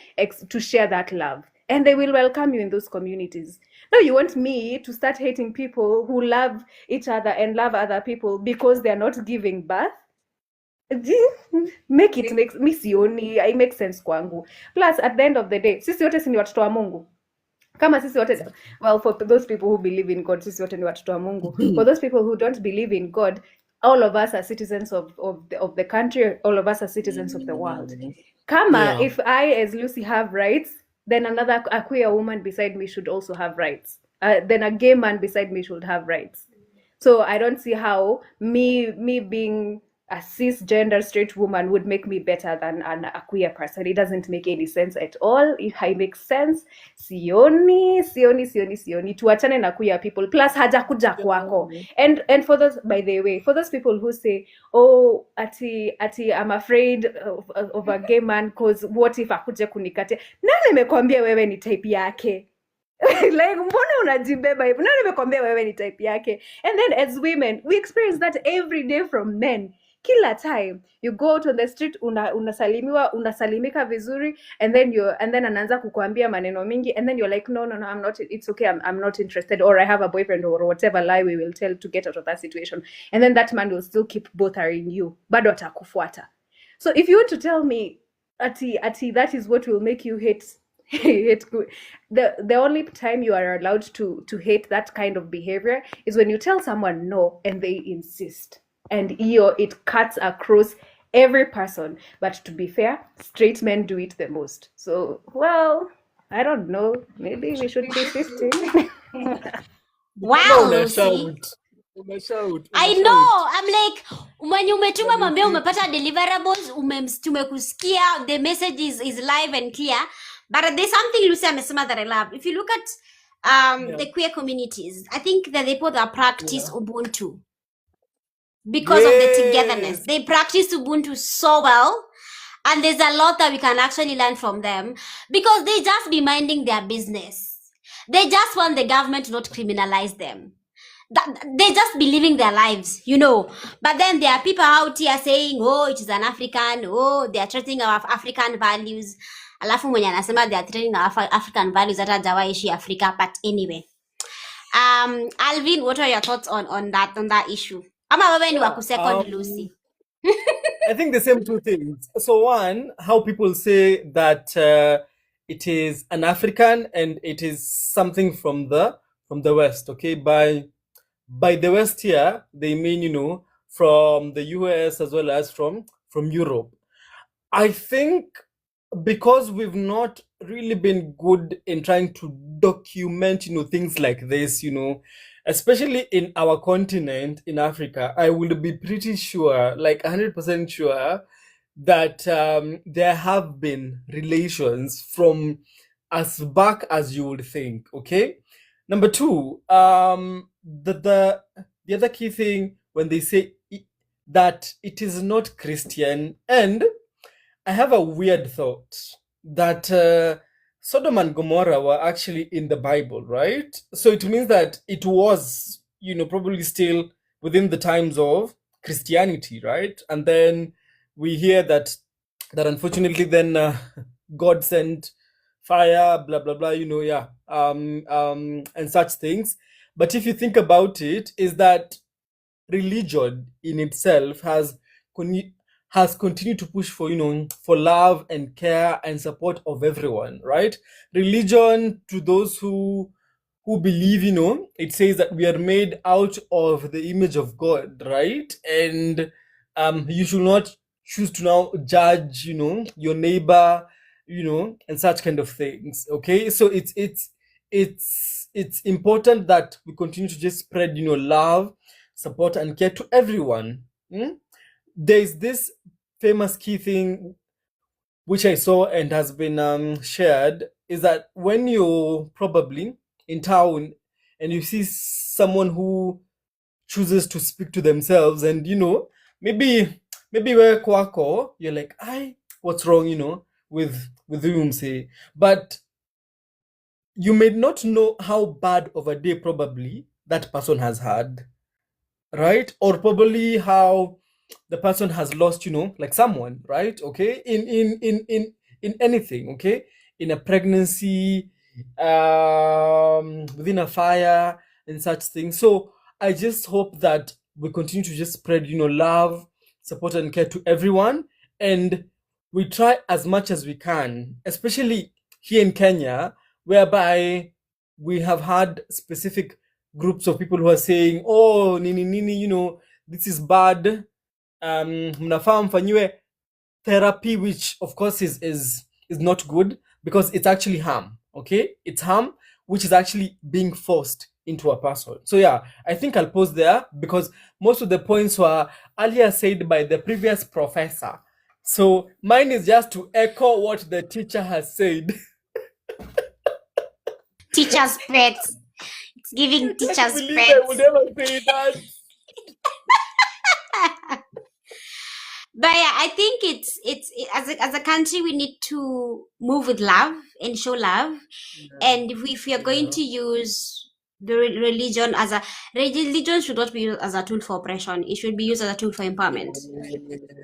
share that love, and they will welcome you in those communities. No, you want me to start hating people who love each other and love other people because they're not giving birth? Make me sioni, it makes sense kwangu. Plus, at the end of the day, sisi wote si ni watoto wa Mungu. Kama sisi wote, well, for those people who believe in God, sisi wote ni watoto wa Mungu. For those people who don't believe in God, all of us are citizens of the country, all of us are citizens of the world. Kama, if I as Lucy have rights, then a queer woman beside me should also have rights. Then a gay man beside me should have rights. So I don't see how me being a cisgender straight woman would make me better than a queer person. It doesn't make any sense at all. If I make sense, sioni. Tuachane na queer people. Plus hajakuja kwako. And for those, by the way, for those people who say, oh, ati I'm afraid of a gay man because what if akuje kunikatia? Nani amekwambia wewe ni type yake? Like, mbona unajibeba hivyo? Nani amekwambia wewe ni type yake? And then as women, we experience that every day from men. Kila time you go out on the street, unasalimika vizuri, and then anaanza kukuambia maneno mingi, and then you're like, no, I'm not, it's okay, I'm not interested, or I have a boyfriend, or whatever lie we will tell to get out of that situation. And then that man will still keep bothering you, bado atakufuata. So if you want to tell me ati that is what will make you hate the only time you are allowed to hate that kind of behavior is when you tell someone no and they insist, and it cuts across every person. But to be fair, straight men do it the most. So, well, I don't know, maybe we should be 15. Wow, Lucy. I know. I'm like, when umetuma mwambie umepata deliverables, tumekusikia, the message is live and clear. But there's something Lucy amesema that I love. If you look at the queer communities, I think that they both practice Ubuntu because of the togetherness. They practice Ubuntu so well, and there's a lot that we can actually learn from them because they just be minding their business. They just want the government to not criminalize them. They just be living their lives, you know. But then there are people out here saying, oh, it is an African, oh, they are treating our African values. alafu mwenye anasema they are threatening our African values hata hajawaishi Afrika. But anyway, Alvin, what are your thoughts on that issue? Ama wewe ni wa kusecond Lucy? I think the same two things. So one, how people say that it is an African and it is something from the West. Okay, by the West here, they mean from the US as well as from Europe. I think because we've not really been good in trying to document things like this, especially in our continent, in Africa, I will be pretty sure, like 100% sure, that there have been relations from as back as you would think. Okay. Number two, the other key thing when they say that it is not Christian, and I have a weird thought that Sodom and Gomorrah were actually in the Bible, right? So it means that it was, probably still within the times of Christianity, right? And then we hear that unfortunately then God sent fire, blah blah blah, and such things. But if you think about it, is that religion in itself has continued to push for for love and care and support of everyone, right? Religion, to those who believe, it says that we are made out of the image of God, right? And you should not choose to now judge your neighbor, and such kind of things. Okay, so it's important that we continue to just spread love, support, and care to everyone. There's this famous key thing which I saw and has been shared, is that when you're probably in town and you see someone who chooses to speak to themselves, and maybe where kwako, you're like, what's wrong with whom say, but you may not know how bad of a day probably that person has had, right? Or probably how the person has lost like someone, right? Okay, in anything, okay, in a pregnancy, within a fire and such things. So I just hope that we continue to just spread love, support, and care to everyone, and we try as much as we can, especially here in Kenya, whereby we have had specific groups of people who are saying, oh, nini, this is bad, mnafaa mfanyiwe therapy, which of course is not good, because it's actually harm. Okay, it's harm which is actually being forced into a person. So yeah, I think I'll pause there because most of the points were earlier said by the previous professor. So mine is just to echo what the teacher has said. Teacher's pets. It's giving teacher's I pets. would never say that. But yeah, I think it's as a country we need to move with love and show love. And if we are going to use the religion religion should not be used as a tool for oppression. It should be used as a tool for empowerment.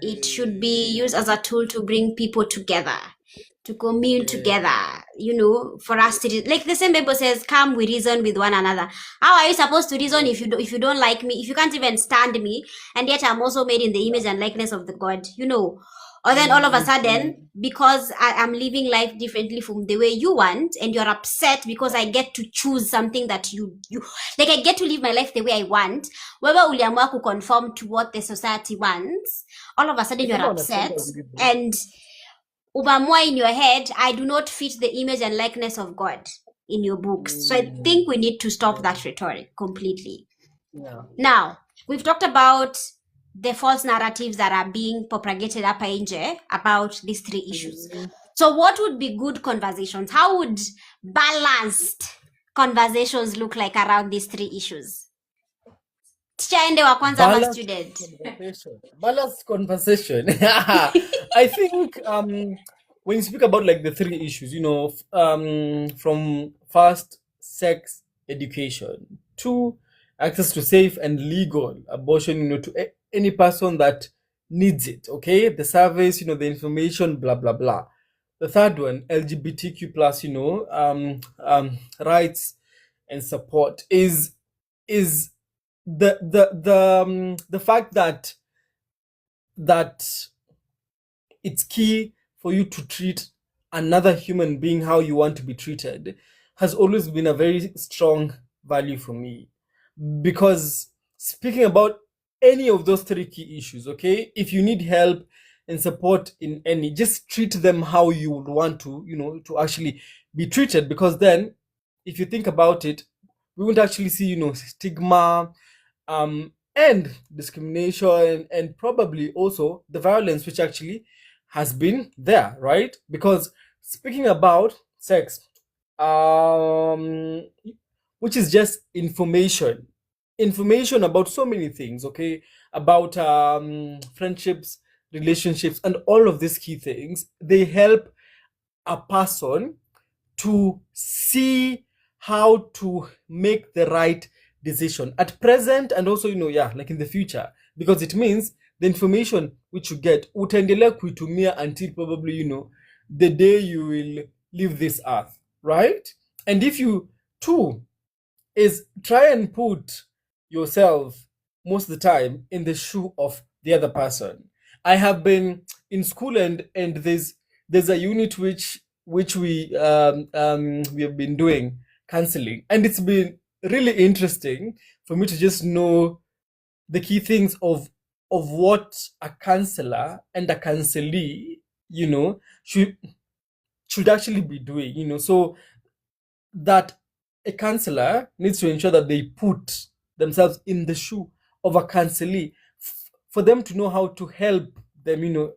It should be used as a tool to bring people together, to commune together, for us to, like the same Bible says, come we reason with one another. How are you supposed to reason if you don't like me, if you can't even stand me, and yet I'm also made in the image and likeness of the God, or then all of a sudden, because I'm living life differently from the way you want, and you're upset because I get to choose something that you like, I get to live my life the way I want, wewe uliamua to conform to what the society wants, all of a sudden you're upset, and ubamwa in your head, I do not fit the image and likeness of God in your books. So I think we need to stop that rhetoric completely. Yeah. Now, we've talked about the false narratives that are being propagated up nje about these three issues. So what would be good conversations? How would balanced conversations look like around these three issues? Chaende wa kwanza ama student? Balanced conversation. I think when you speak about like the three issues, from first, sex education, to access to safe and legal abortion, to any person that needs it, okay? The service, the information, blah, blah, blah. the third one, LGBTQ plus, rights and support, is the fact that it's key for you to treat another human being how you want to be treated has always been a very strong value for me. Because speaking about any of those three key issues, okay, if you need help and support in any, just treat them how you would want to, to actually be treated. Because then, if you think about it, we won't actually see, stigma, and discrimination, and probably also the violence which actually has been there, right? Because speaking about sex, um, which is just information about so many things, okay, about friendships, relationships, and all of these key things, they help a person to see how to make the right decision at present, and also like in the future, because it means the information which you get utaendelea kuitumia until probably the day you will leave this earth, right? And if you too is try and put yourself most of the time in the shoe of the other person. I have been in school, and there's a unit which we have been doing counseling, and it's been really interesting for me to just know the key things of what a counselor and a counselee should actually be doing, so that a counselor needs to ensure that they put themselves in the shoe of a counselee for them to know how to help them,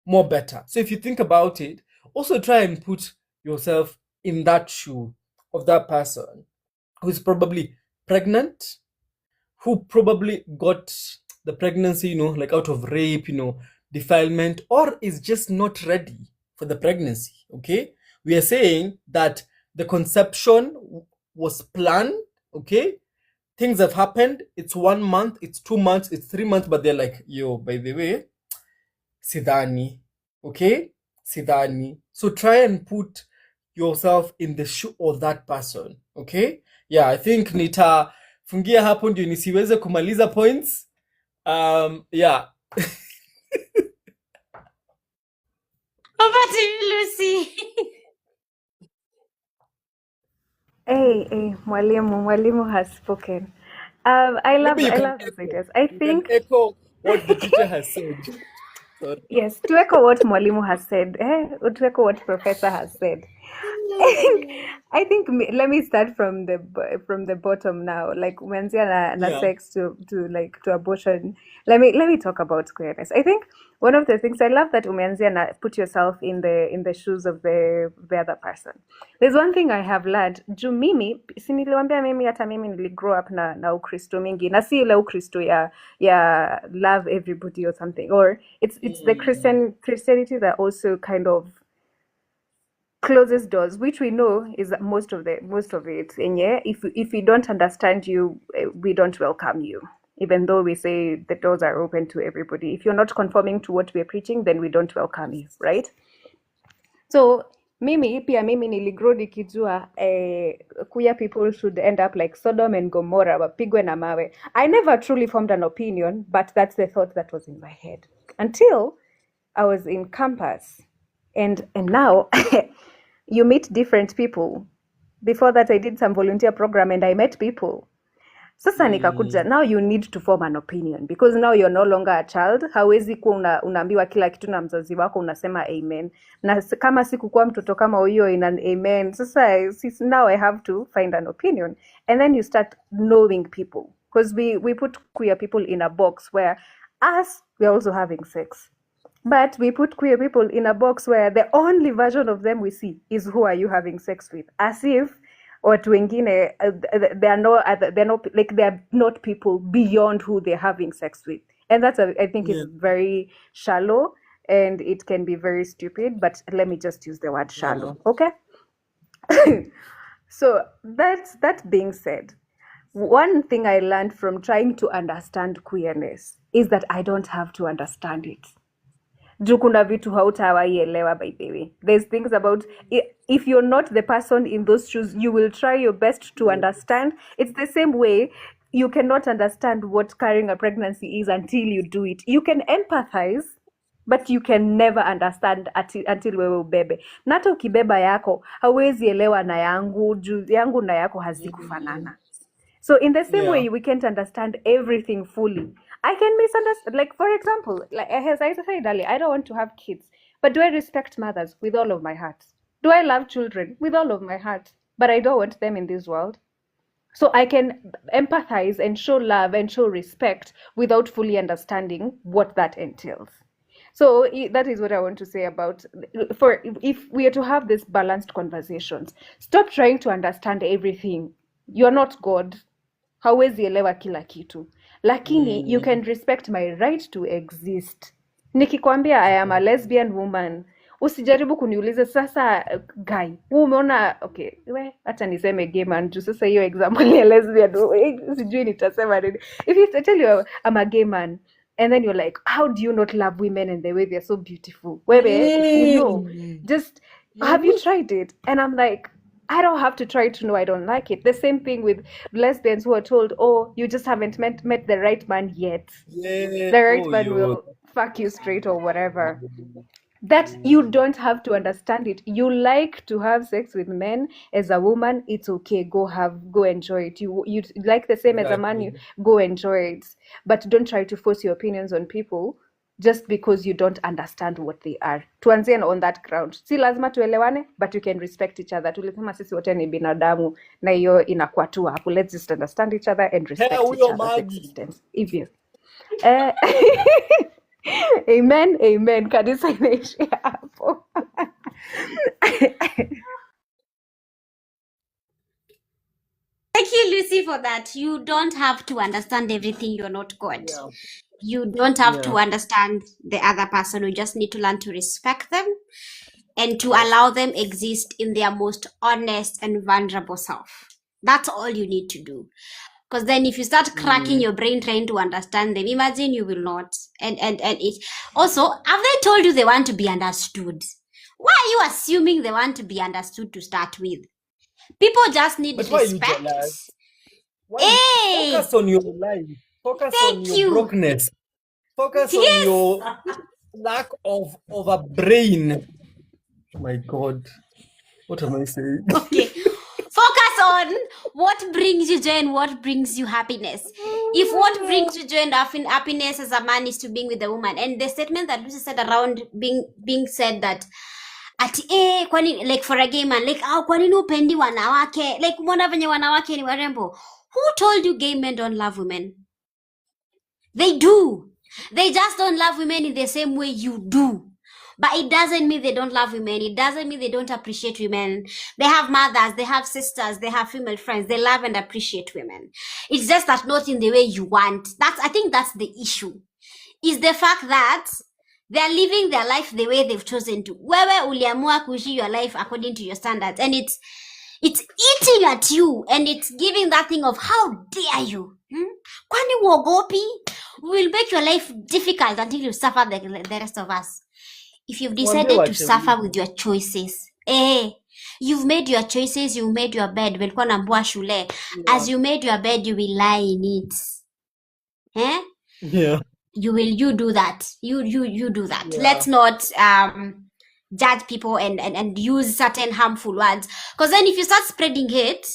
more better. So if you think about it, also try and put yourself in that shoe of that person who's probably pregnant, who probably got the pregnancy, like out of rape, defilement, or is just not ready for the pregnancy. Okay, we are saying that the conception was planned. Okay, things have happened. It's 1 month, it's 2 months, it's 3 months, but they're like, yo, by the way, sidhani. Okay, sidhani. So try and put yourself in the shoe of that person. Okay, yeah, I think nitafungia hapo ndio nisiweze kumaliza points. Yeah. Over to you, Lucy. Hey, Mwalimu has spoken. I love Maybe you can these echo. ideas. I You can think echo what the teacher has said. Sorry. yes, to echo what Mwalimu has said, to echo what Professor has said. I think let me start from the bottom now. Like umeanzia na Yeah. sex to abortion. Let me talk about queerness. I think one of the things I love that umeanzia na put yourself in the shoes of the other person. There's one thing I have learned. Juu mimi si niliwaambia mimi hata mimi niligrow up na Ukristo mingi, na si ile Ukristo ya love everybody or something, or it's the Christianity that also kind of closes doors, which we know is most of it. And yeah, if we don't understand you, we don't welcome you. Even though we say the doors are open to everybody, if you're not conforming to what we're preaching, then we don't welcome you, right? So mimi niligrow nikijua queer people should end up like Sodom and Gomorrah, wapigwe na mawe. I never truly formed an opinion, but that's the thought that was in my head until I was in campus, and now you meet different people. Before that, I did some volunteer program and I met people. Sasa nikakuja, now you need to form an opinion because now you're no longer a child. Hawezi kuwa unaambiwa kila kitu na mzazi wako unasema amen. Na kama sikukuwa mtoto kama huyo in an amen. Sasa now I have to find an opinion. And then you start knowing people. Because we put queer people in a box where we're also having sex. But we put queer people in a box where the only version of them we see is who are you having sex with, as if watu wengine they're not people beyond who they're having sex with, and that's I think is very shallow and it can be very stupid. But let me just use the word shallow, okay? So that being said, one thing I learned from trying to understand queerness is that I don't have to understand it. juu kuna vitu hautawaielewa. By the way, there's things about if you're not the person in those shoes, you will try your best to understand. It's the same way you cannot understand what carrying a pregnancy is until you do it. You can empathize, but you can never understand until wewe ubebe. Na hata ukibeba yako hauwezi elewa na yangu, juu yangu na yako hazikufanana. So in the same way, we can't understand everything fully. I can misunderstand. Like, for example, like as I said earlier, I don't want to have kids, but do I respect mothers with all of my heart? Do I love children with all of my heart? But I don't want them in this world. So I can empathize and show love and show respect without fully understanding what that entails. So that is what I want to say about, for if we are to have these balanced conversations, stop trying to understand everything. You're not God. Hauwezi elewa kila kitu. Lakini you can respect my right to exist. Nikikwambia I am a lesbian woman, usijaribu kuniuliza sasa guy, umeona okay, hata niseme gay man juu sasa hiyo example ya lesbian sijui nitasema nini. If you tell you I'm a gay man and then you're like, how do you not love women and the way they're so beautiful? Wewe, you know, just have you tried it? And I'm like, I don't have to try to know I don't like it. The same thing with lesbians who are told, oh, you just haven't met the right man yet. The right man will fuck you straight or whatever. That you don't have to understand it. You like to have sex with men as a woman, it's okay. Go enjoy it. You like the same as a man, you go enjoy it. But don't try to force your opinions on people just because you don't understand what they are. Tuanzie on that ground. Si lazima tuelewane, but you can respect each other. Tulisema sisi wote ni binadamu na hiyo inakuwa tu hapo. Let's just understand each other and respect each other's existence. If you Amen. Kanisa inaishia hapo. Thank you, Lucy, for that. You don't have to understand everything. You're not God. You don't have to understand the other person. You just need to learn to respect them and to allow them exist in their most honest and vulnerable self. That's all you need to do. Because then if you start cracking your brain trying to understand them, imagine you will not. And it also, have they told you they want to be understood? Why are you assuming they want to be understood to start with? People just need respect. Hey! Focus on your life. Focus on your brokenness. Focus on your lack of a brain. Oh my God. What am I saying? Okay. Focus on what brings you joy and what brings you happiness. If what brings you joy and happiness as a man is to being with a woman, and the statement that Lucy said around being said that kwani, like for a gay man, like kwani upendi wanawake, like umeona venye wanawake ni warembo. Who told you gay men don't love women? They do. They just don't love women in the same way you do. But it doesn't mean they don't love women. It doesn't mean they don't appreciate women. They have mothers, they have sisters, they have female friends. They love and appreciate women. It's just that not in the way you want. I think that's the issue. Is the fact that they're living their life the way they've chosen to. Wewe uliamua kuishi your life according to your standards. And it's eating at you. And it's giving that thing of, how dare you? Kwani uogopi? Will make your life difficult until you suffer the rest of us. If you've decided to suffer with your choices, you've made your choices, you've made your bed. Welikuwa naambiwa shule. As you made your bed, you will lie in it. Yeah. You do that. You do that. Yeah. Let's not judge people and use certain harmful words. Because then if you start spreading hate,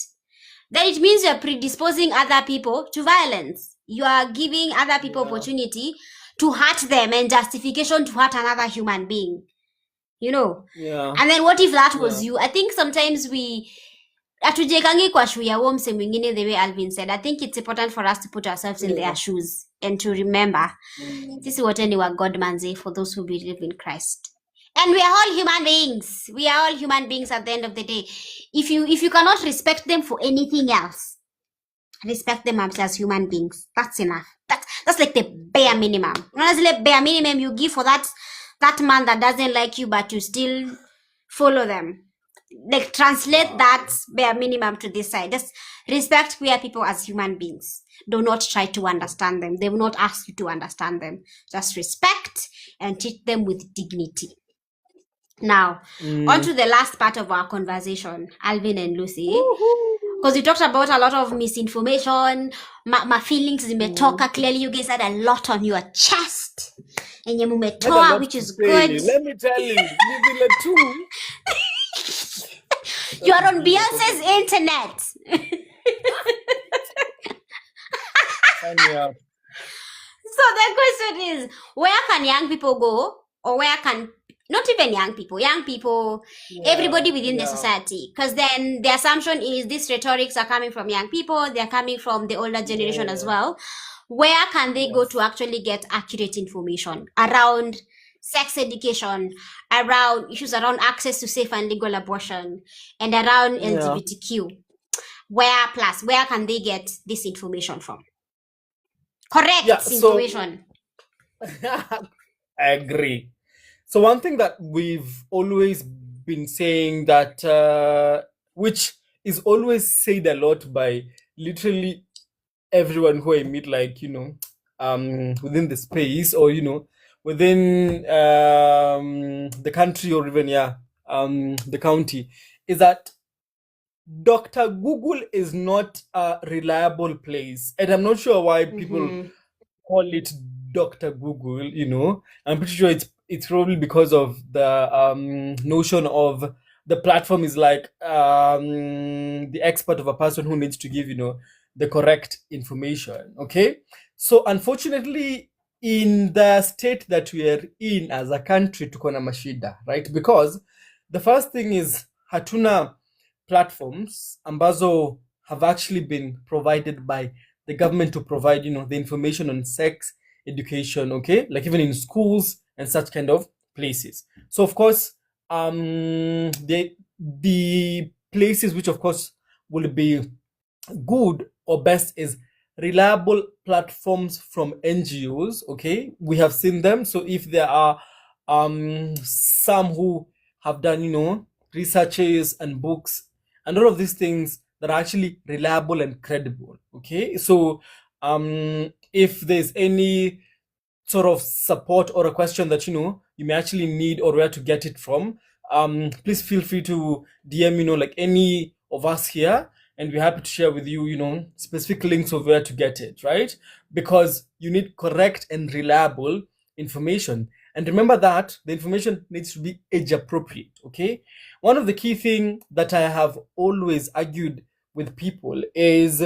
then it means you're predisposing other people to violence. You are giving other people opportunity to hurt them and justification to hurt another human being. You know? Yeah. And then what if that was you? I think sometimes we hatujekangi kwa shoe ya mse mwingine, the way Alvin said. I think it's important for us to put ourselves in their shoes and to remember this is what anyone God manze for those who believe in Christ. And we are all human beings. We are all human beings at the end of the day. If you cannot respect them for anything else, respect them as human beings. That's enough. That's like the bare minimum. That's like bare minimum you give for that man that doesn't like you, but you still follow them. Like translate that bare minimum to this side. Just respect queer people as human beings. Do not try to understand them. They will not ask you to understand them. Just respect and treat them with dignity. Now, on to the last part of our conversation, Alvin and Lucy. Because we talked about a lot of misinformation, my feelings zimetoka. Clearly, you guys had a lot on your chest. And Had a mumetoa, lot which to is say. good. Let me tell you, Nivile too. You are on Beyonce's internet. Sign me up. So the question is, where can young people go? Or where can, not even young people, everybody within the Yeah. society? Because then the assumption is these rhetorics are coming from young people, they're coming from the older generation as Yeah. well. Where can they go Yes. to actually get accurate information around sex education, around issues around access to safe and legal abortion, and around Yeah. LGBTQ? Where can they get this information from? Correct Yeah, so information. I agree. So one thing that we've always been saying that which is always said a lot by literally everyone who I meet, like, within the space, or within the country, or even the county, is that Dr. Google is not a reliable place. And I'm not sure why people call it Dr. Google. I'm pretty sure it's probably because of the notion of the platform is like the expert of a person who needs to give the correct information. Okay, so unfortunately, in the state that we are in as a country, tuko na mashida, right? Because the first thing is hatuna platforms ambazo have actually been provided by the government to provide the information on sex education, okay, like even in schools and such kind of places. So of course, the places which of course will be good or best is reliable platforms from NGOs. Okay, we have seen them. So if there are some who have done researches and books and all of these things that are actually reliable and credible. Okay, so if there's any sort of support or a question that you may actually need, or where to get it from, please feel free to DM like any of us here, and we're happy to share with you specific links of where to get it, right? Because you need correct and reliable information. And remember that the information needs to be age appropriate. Okay, one of the key thing that I have always argued with people is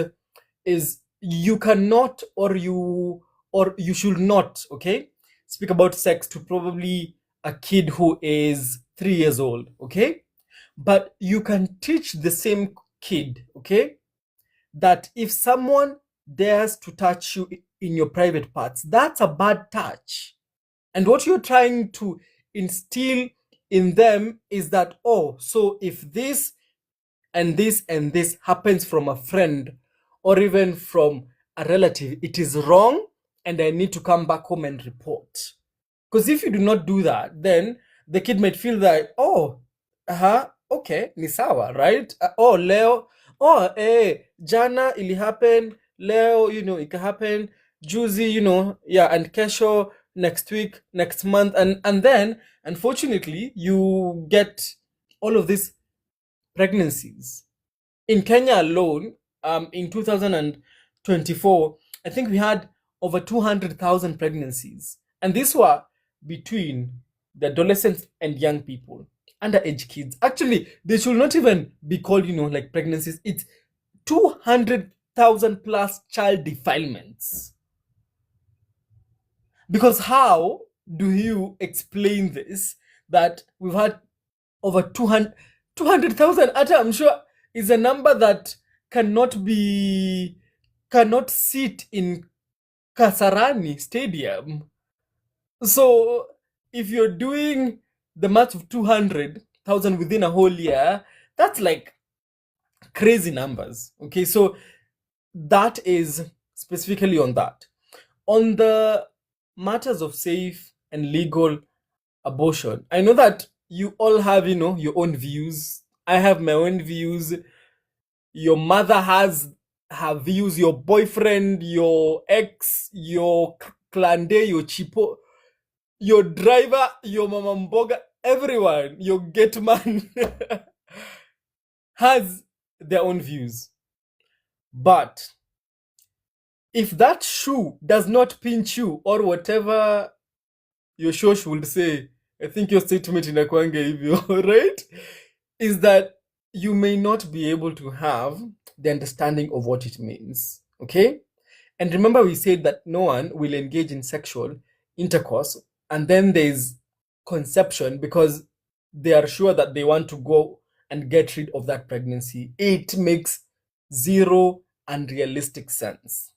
you cannot, or you should not, okay, speak about sex to probably a kid who is 3 years old. Okay, but you can teach the same kid, okay, that if someone dares to touch you in your private parts, that's a bad touch. And what you're trying to instill in them is that, oh, so if this and this and this happens from a friend or even from a relative, it is wrong, and I need to come back home and report. Because if you do not do that, then the kid might feel that, oh, okay, ni sawa, right? Oh, leo, jana ili happen, leo, it can happen, juzi, and kesho, next week, next month, and then, unfortunately, you get all of these pregnancies. In Kenya alone, in 2024, I think we had over 200,000 pregnancies. And these were between the adolescents and young people, underage kids. Actually, they should not even be called, like pregnancies. It's 200,000 plus child defilements. Because how do you explain this, that we've had over 200,000? I'm sure is a number that cannot sit in Kasarani Stadium. So if you're doing the math of 200,000 within a whole year, that's like crazy numbers. Okay, so that is specifically on that. On the matters of safe and legal abortion, I know that you all have your own views. I have my own views. Your mother has have views, your boyfriend, your ex, your klande, your chipo, your driver, your mama mboga, everyone, your gate man has their own views. But if that shoe does not pinch you, or whatever your shosh would say, I think your statement in Akwanga hivyo, right? Is that you may not be able to have the understanding of what it means. Okay? And remember, we said that no one will engage in sexual intercourse, and then there's conception because they are sure that they want to go and get rid of that pregnancy. It makes zero unrealistic sense.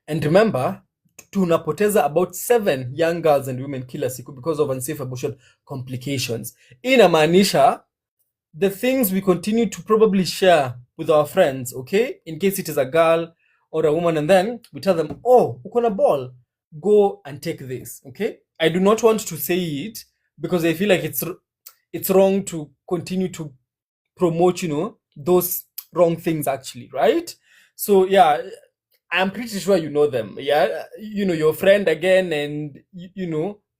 And remember, tunapoteza about 7 young girls and women kila siku because of unsafe abortion complications. Inamaanisha the things we continue to probably share with our friends, okay, in case it is a girl or a woman, and then we tell them, oh, uko na ball, go and take this, okay. I do not want to say it because I feel like it's wrong to continue to promote, those wrong things actually, right? So yeah, I'm pretty sure you know them. Yeah, your friend again, and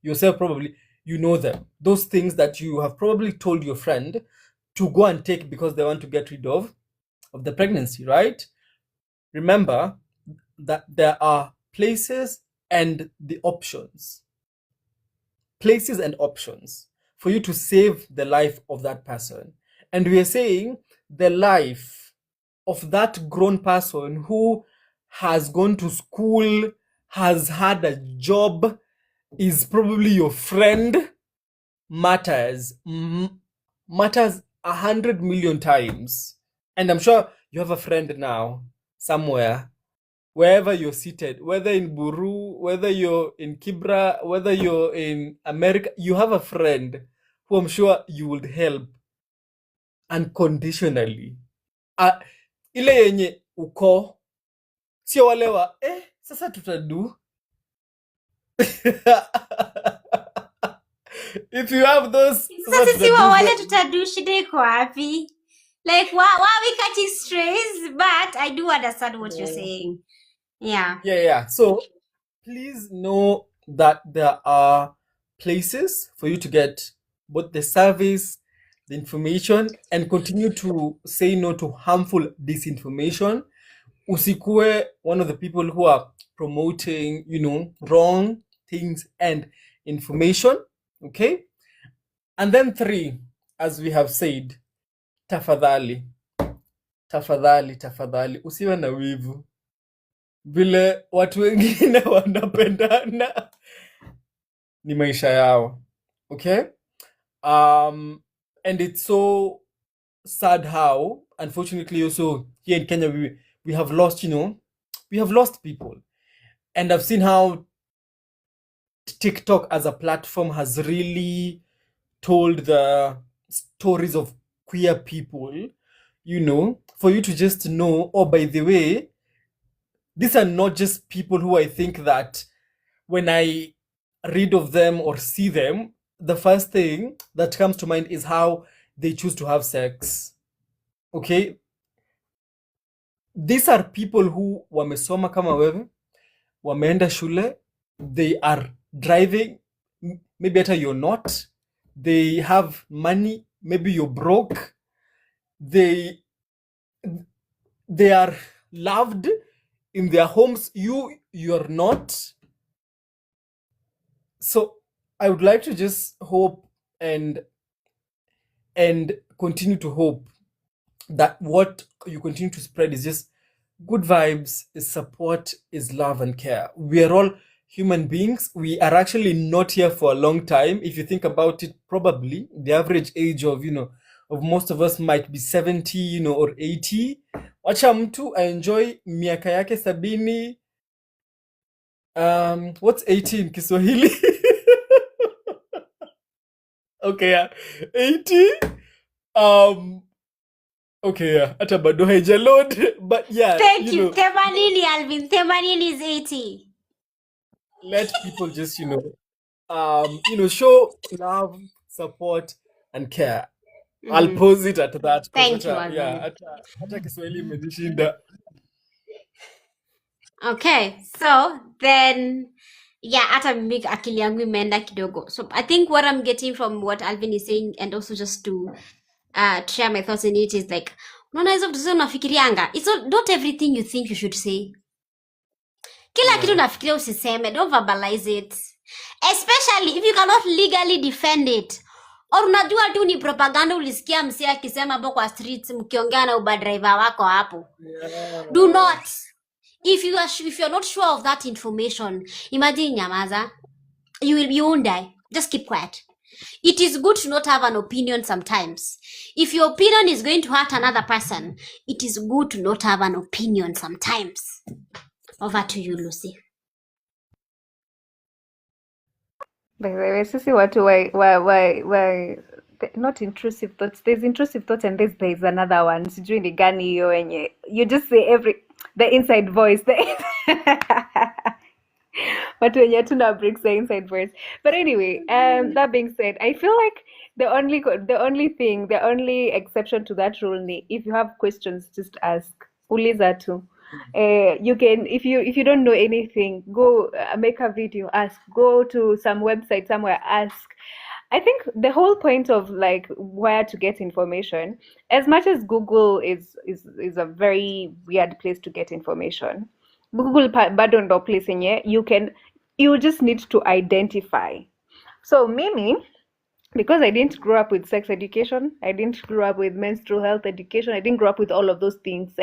yourself probably, them. Those things that you have probably told your friend to go and take because they want to get rid of the pregnancy, right? Remember that there are places and the options. Places and options for you to save the life of that person. And we are saying the life of that grown person who has gone to school, has had a job, is probably your friend, matters 100 million times. And I'm sure you have a friend now somewhere, wherever you're seated, whether in Buru, whether you're in Kibra, whether you're in America, you have a friend who I'm sure you would help unconditionally. Ile yenye uko sio wale wa sasa tutadu. If you have those, sasa sisi wa wale tutadu, shida iko wapi? Like why we catching strays? But I do understand what you're saying. Yeah. So please know that there are places for you to get both the service, the information, and continue to say no to harmful disinformation. Usikue one of the people who are promoting, wrong things and information. Okay? And then 3, as we have said, tafadhali, usiwe na wivu. Vile watu wengine wanapendana ni maisha yao. Okay? And it's so sad how, unfortunately, also here in Kenya, we have lost, we have lost people. And I've seen how TikTok as a platform has really told the stories of queer people, for you to just know, oh, by the way, these are not just people who I think that when I read of them or see them, the first thing that comes to mind is how they choose to have sex. Okay? These are people who wamesoma kama wewe, wameenda shule, they are driving, maybe hata you're not, they have money, maybe you're broke, they are loved in their homes, you're not. So I would like to just hope and continue to hope that what you continue to spread is just good vibes, is support, is love and care. We are all human beings. We are actually not here for a long time. If you think about it, probably the average age of most of us might be 70, or 80. Wacha mtu enjoy miaka yake 70. What's 80 in Kiswahili? Okay, yeah. 80. Okay, yeah. Hata bado haijalod, but yeah. Thank you. Themanini, Alvin. Themanini is 80. Let people just, show love, support, and care. I'll Mhm. pause it at that because Thank you, hata yeah, Alvin. hata Kiswahili imenishinda. Okay, so then, yeah, hata mimi akili yangu imeenda kidogo. So I think what I'm getting from what Alvin is saying, and also just to share my thoughts in it, is like, unaona hizo vitu zote unafikirianga, it's not everything you think you should say. Kila kitu Yeah. unafikiria usiseme, don't verbalize it, especially if you cannot legally defend it, or unajua tu ni propaganda ulisikia msee akisema hapo kwa streets mkiongea na uber driver wako hapo. Do not. If you're not sure of that information, imagine nyamaza. You won't die. Just keep quiet. It is good to not have an opinion sometimes. If your opinion is going to hurt another person, it is good to not have an opinion sometimes. Over to you, Lucy. By the way, sisi watu why not intrusive thoughts. There's intrusive thoughts and there's another one. Sijui ni gani hiyo wenye you just say the inside voice. Watu wenye tuna breaks the inside voice. But anyway, that being said, I feel like the only exception to that rule ni if you have questions, just ask. Uliza tu. You can if you don't know anything, go make a video, ask. Go to some website somewhere, ask. I think the whole point of like where to get information, as much as Google is a very weird place to get information, Google bado ndo place yenye you just need to identify. So mimi, because I didn't grow up with sex education, I didn't grow up with menstrual health education, I didn't grow up with all of those things,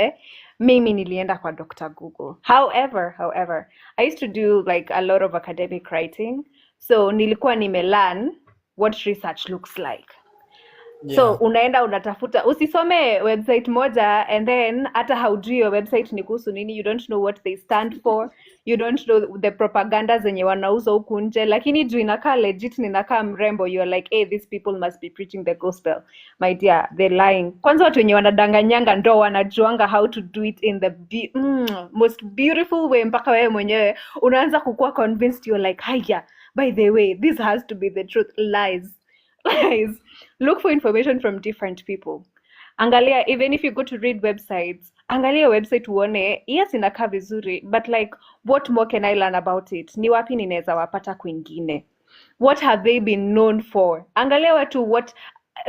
mimi nilienda kwa Dr. Google. However, I used to do like a lot of academic writing. So nilikuwa nimelearn what research looks like. Yeah. So unaenda unatafuta, usisome website moja and then hata haujui your website ni kuhusu nini, you don't know what they stand for, you don't know the propaganda zenye wanauza huku nje, lakini juu inakaa legit, ninakaa mrembo, you are like, hey, these people must be preaching the gospel. My dear, they're lying. Kwanza watu wenye wanadanganyanga ndo wanajuanga how to do it in the most beautiful way, mpaka wewe mwenyewe unaanza kukua convinced, you're like, haya, by the way, this has to be the truth. Lies. Look for information from different people. Angalia, even if you go to read websites, angalia website uone, yes inakaa vizuri, but like, what more can I learn about it? Ni wapi ninaweza wapata kwingine? What have they been known for? Angalia watu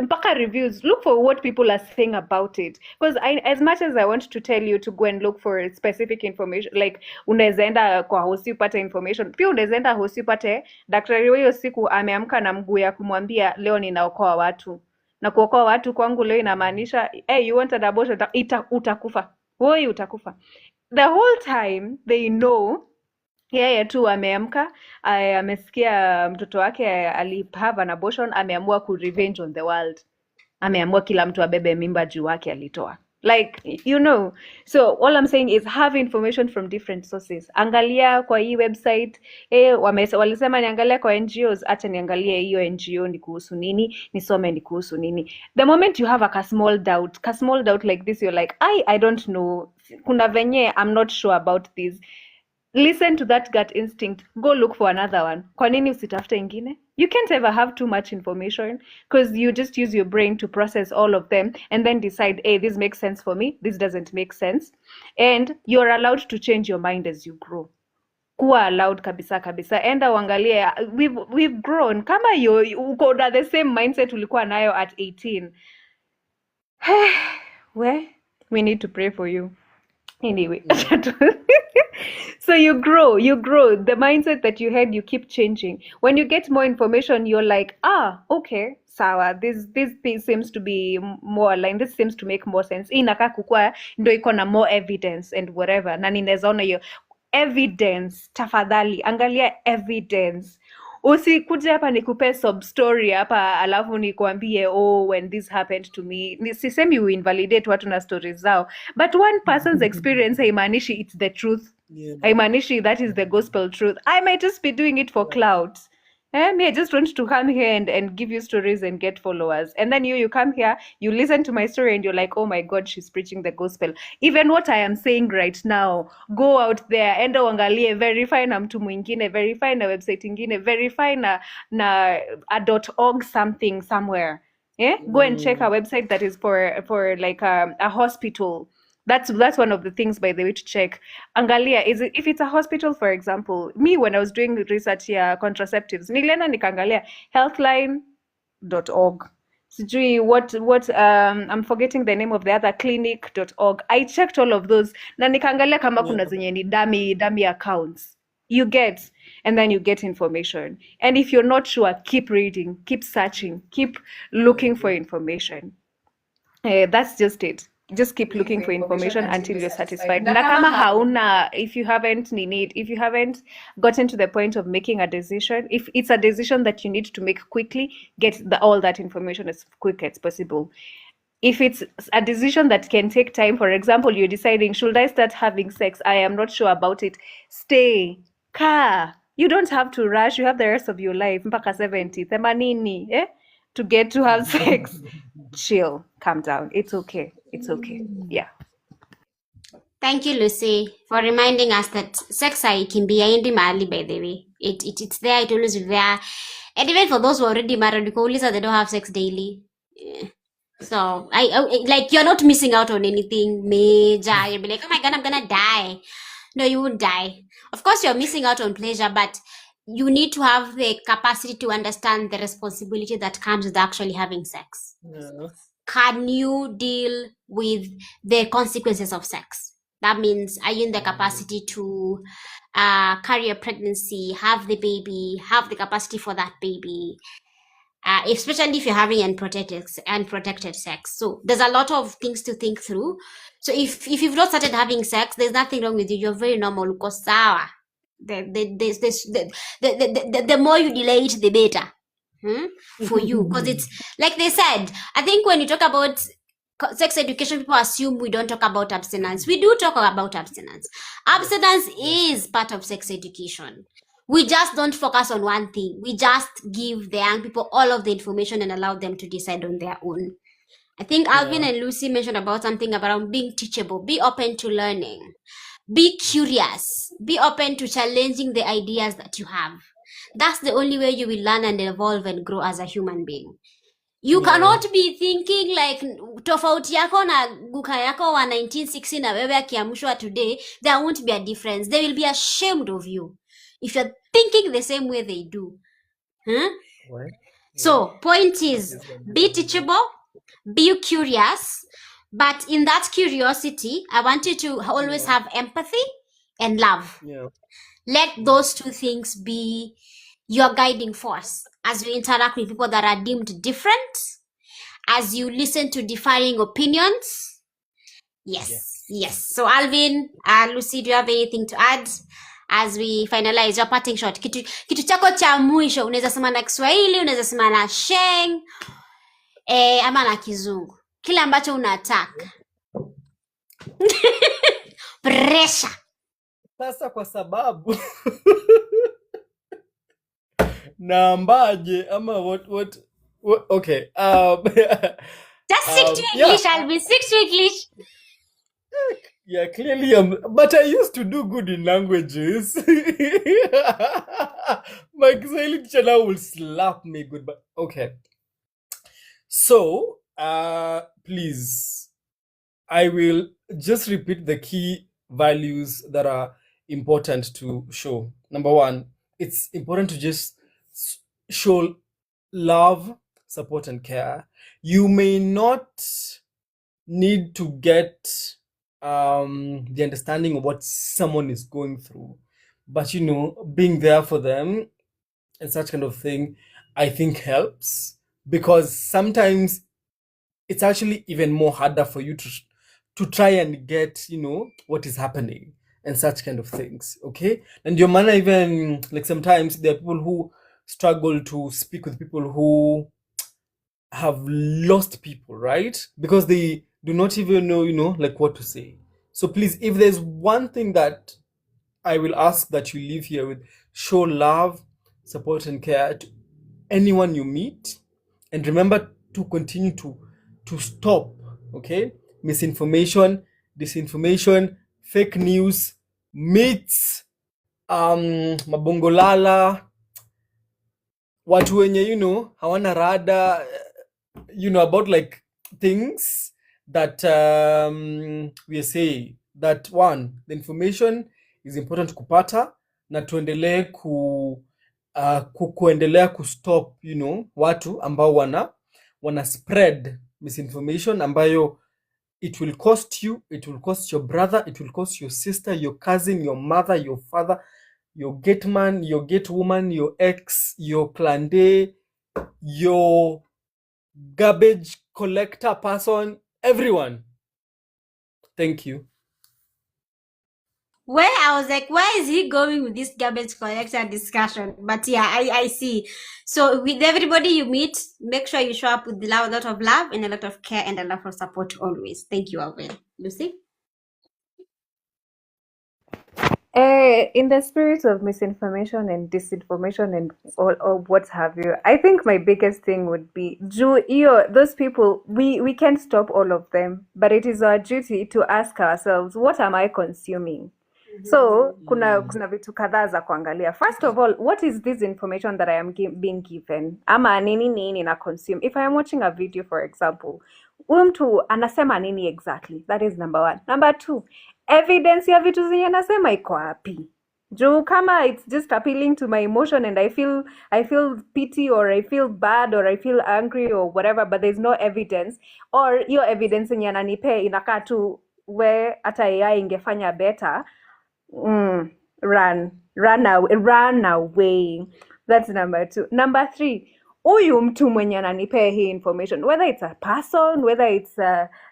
mpaka reviews. Look for what people are saying about it, because as much as I want to tell you to go and look for specific information, like unaweza enda kwa hosi upate information, pia unaweza enda hosi upate daktari huyo siku ameamka na mguu ya kumwambia leo ninaokoa watu, na kuokoa watu kwangu leo inamaanisha hey, you want an abortion, utakufa wewe, utakufa. The whole time they know yeye tu ameamka, amesikia mtoto wake alihave an abortion, ameamua ku revenge on the world, ameamua kila mtu abebe mimba juu wake alitoa. Like, you know, so all I'm saying is have information from different sources. Angalia kwa hii website, walisema niangalia kwa NGOs, acha niangalie hiyo NGO ni kuhusu nini, nisome ni kuhusu nini. The moment you have a small doubt like this, you're like, I don't know, kuna venye I'm not sure about this. Listen to that gut instinct. Go look for another one. Kwa nini usitafute ingine? You can't ever have too much information, because you just use your brain to process all of them and then decide, hey, this makes sense for me, this doesn't make sense. And you're allowed to change your mind as you grow. Kuwa allowed kabisa. Enda uangalie, we've grown. Kama uko na the same mindset ulikuwa nayo at 18. We need to pray for you. Anyway, so you grow. The mindset that you had, you keep changing. When you get more information, you're like, okay, sawa, this seems to be more aligned, this seems to make more sense. Inakaa kukua ndo iko na more evidence and whatever. Na ninaweza ona hiyo evidence. Tafadhali angalia evidence. Usikuje hapa nikupe sub story hapa alafu nikwambie when this happened to me. Sisemi you invalidate watu na stories zao, but one person's experience haimaanishi it's the truth. Yeah. Haimaanishi that is the gospel truth. I might just be doing it for clout. Me, I just want to come here and give you stories and get followers. And then you come here, you listen to my story and you're like, oh my God, she's preaching the gospel. Even what I am saying right now, go out there, enda uangalie, verify na mtu mwingine, verify na website ingine, verify na .org something somewhere. Yeah, go and check a website that is for like a hospital. That's one of the things, by the way, to check. Angalia, is it, if it's a hospital, for example, me when I was doing research here contraceptives, nilienda nikaangalia healthline.org. Sijui what I'm forgetting the name of the other clinic.org. I checked all of those na nikaangalia kama kuna zenye ni dummy accounts. You get, and then you get information. And if you're not sure, keep reading, keep searching, keep looking for information. That's just it. Just keep looking for information until you're satisfied. Na kama hauna, if you haven't gotten to the point of making a decision, if it's a decision that you need to make quickly, get all that information as quick as possible. If it's a decision that can take time, for example, you're deciding, should I start having sex? I am not sure about it. Stay. Car. You don't have to rush. You have the rest of your life. Mpaka 70, 80, to get to have sex. Chill. Calm down. It's okay. It's okay. Yeah. Thank you, Lucy, for reminding us that sex can be endi mahali, by the way. It's there, it always be there. And even for those who are already married, because they don't have sex daily. So I like, you're not missing out on anything major. You'll be like, oh my god, I'm gonna die. No, you won't die. Of course, you're missing out on pleasure, but you need to have the capacity to understand the responsibility that comes with actually having sex. Yeah. Can you deal with the consequences of sex? That means, are you in the capacity to carry a pregnancy, have the baby, have the capacity for that baby, especially if you're having unprotected sex. So there's a lot of things to think through. So if you've not started having sex, there's nothing wrong with you. You're very normal. Uko sawa. The more you delay it, the better for you. Because it's like they said, I think when you talk about sex education, people assume we don't talk about abstinence. We do talk about abstinence. Abstinence is part of sex education. We just don't focus on one thing. We just give the young people all of the information and allow them to decide on their own. I think Alvin and Lucy mentioned about something about being teachable. Be open to learning. Be curious. Be open to challenging the ideas that you have. That's the only way you will learn and evolve and grow as a human being. You cannot be thinking like tofauti yako na guka yako wa 1960 na wewe akiamshwa today. There won't be a difference. They will be ashamed of you if you're thinking the same way they do. What? So point is, be teachable, be curious, but in that curiosity, I want you to always have empathy and love. Yeah. Let those two things be your guiding force as you interact with people that are deemed different, as you listen to differing opinions. Yes. So Alvin, Lucy, do you have anything to add as we finalize your parting shot? Kitu chako cha mwisho, unaweza sema na Kiswahili, unaweza sema na Sheng, ama na Kizungu. Kile ambacho unataka. Pressure. Sasa kwa sababu nambaje ama what okay. Just stick to English, Alvin. Stick to English. Yeah, clearly but I used to do good in languages. My Kiswahili teacher now will slap me good, but okay. So, please, I will just repeat the key values that are important to show. Number one, it's important to just show love, support, and care. You may not need to get the understanding of what someone is going through, but being there for them and such kind of thing, I think helps, because sometimes it's actually even more harder for you to try and get what is happening and such kind of things. Okay, and your manner, even like sometimes there are people who struggle to speak with people who have lost people, right? Because they do not even know like what to say. So please, if there's one thing that I will ask that you leave here with, show love, support, and care to anyone you meet, and remember to continue to stop, okay, misinformation, disinformation, fake news, myths, mabongolala, watu wenye hawana rada, about like things that we say that one, the information is important kupata na tuendelee kuendelea kustop watu ambao wana spread misinformation ambayo it will cost you, it will cost your brother, it will cost your sister, your cousin, your mother, your father, your gate man, your gate woman, your ex, your clan-day, your garbage collector person, everyone. Thank you. Where I was like, where is he going with this garbage collector discussion? But yeah, I see. So with everybody you meet, make sure you show up with a lot of love and a lot of care and a lot of support always. Thank you, Alvin. Lucy? In the spirit of misinformation and disinformation and all what have you, I think my biggest thing would be those people, we can't stop all of them, but it is our duty to ask ourselves, what am I consuming? So kuna vitu kadhaa za kuangalia. First of all, what is this information that I am being given? Ama nini na consume? If I am watching a video, for example, huyu mtu anasema nini exactly? That is number one. Number two, evidence ya vitu zenye anasema iko wapi? Juu kama it's just appealing to my emotion and I feel pity or I feel bad or I feel angry or whatever, but there's no evidence, or hiyo evidence yenye ananipea inakaa tu where hata AI ingefanya better, run away. That's number two. Number three, huyu mtu mwenye ananipea hii information, whether it's a person, whether it's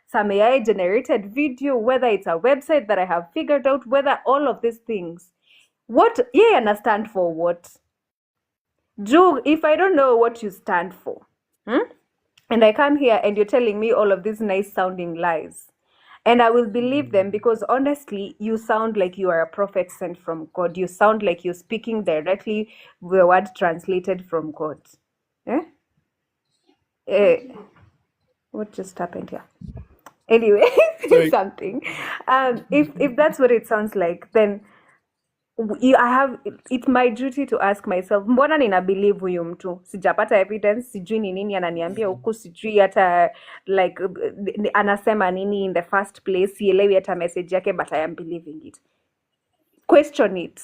some AI generated video, whether it's a website that I have figured out, whether all of these things, what stand for what? If I don't know what you stand for, and I come here and you're telling me all of these nice sounding lies, and I will believe them because honestly, you sound like you are a prophet sent from God. You sound like you're speaking directly the word translated from God. What just happened here? Anyway, something. If that's what it sounds like, then it's my duty to ask myself, mbona nina believe huyu mtu? Sijapata evidence, sijui ni nini ananiambia huku, sijui hata like anasema nini in the first place, sielewi hata message yake, but I am believing it. Question it.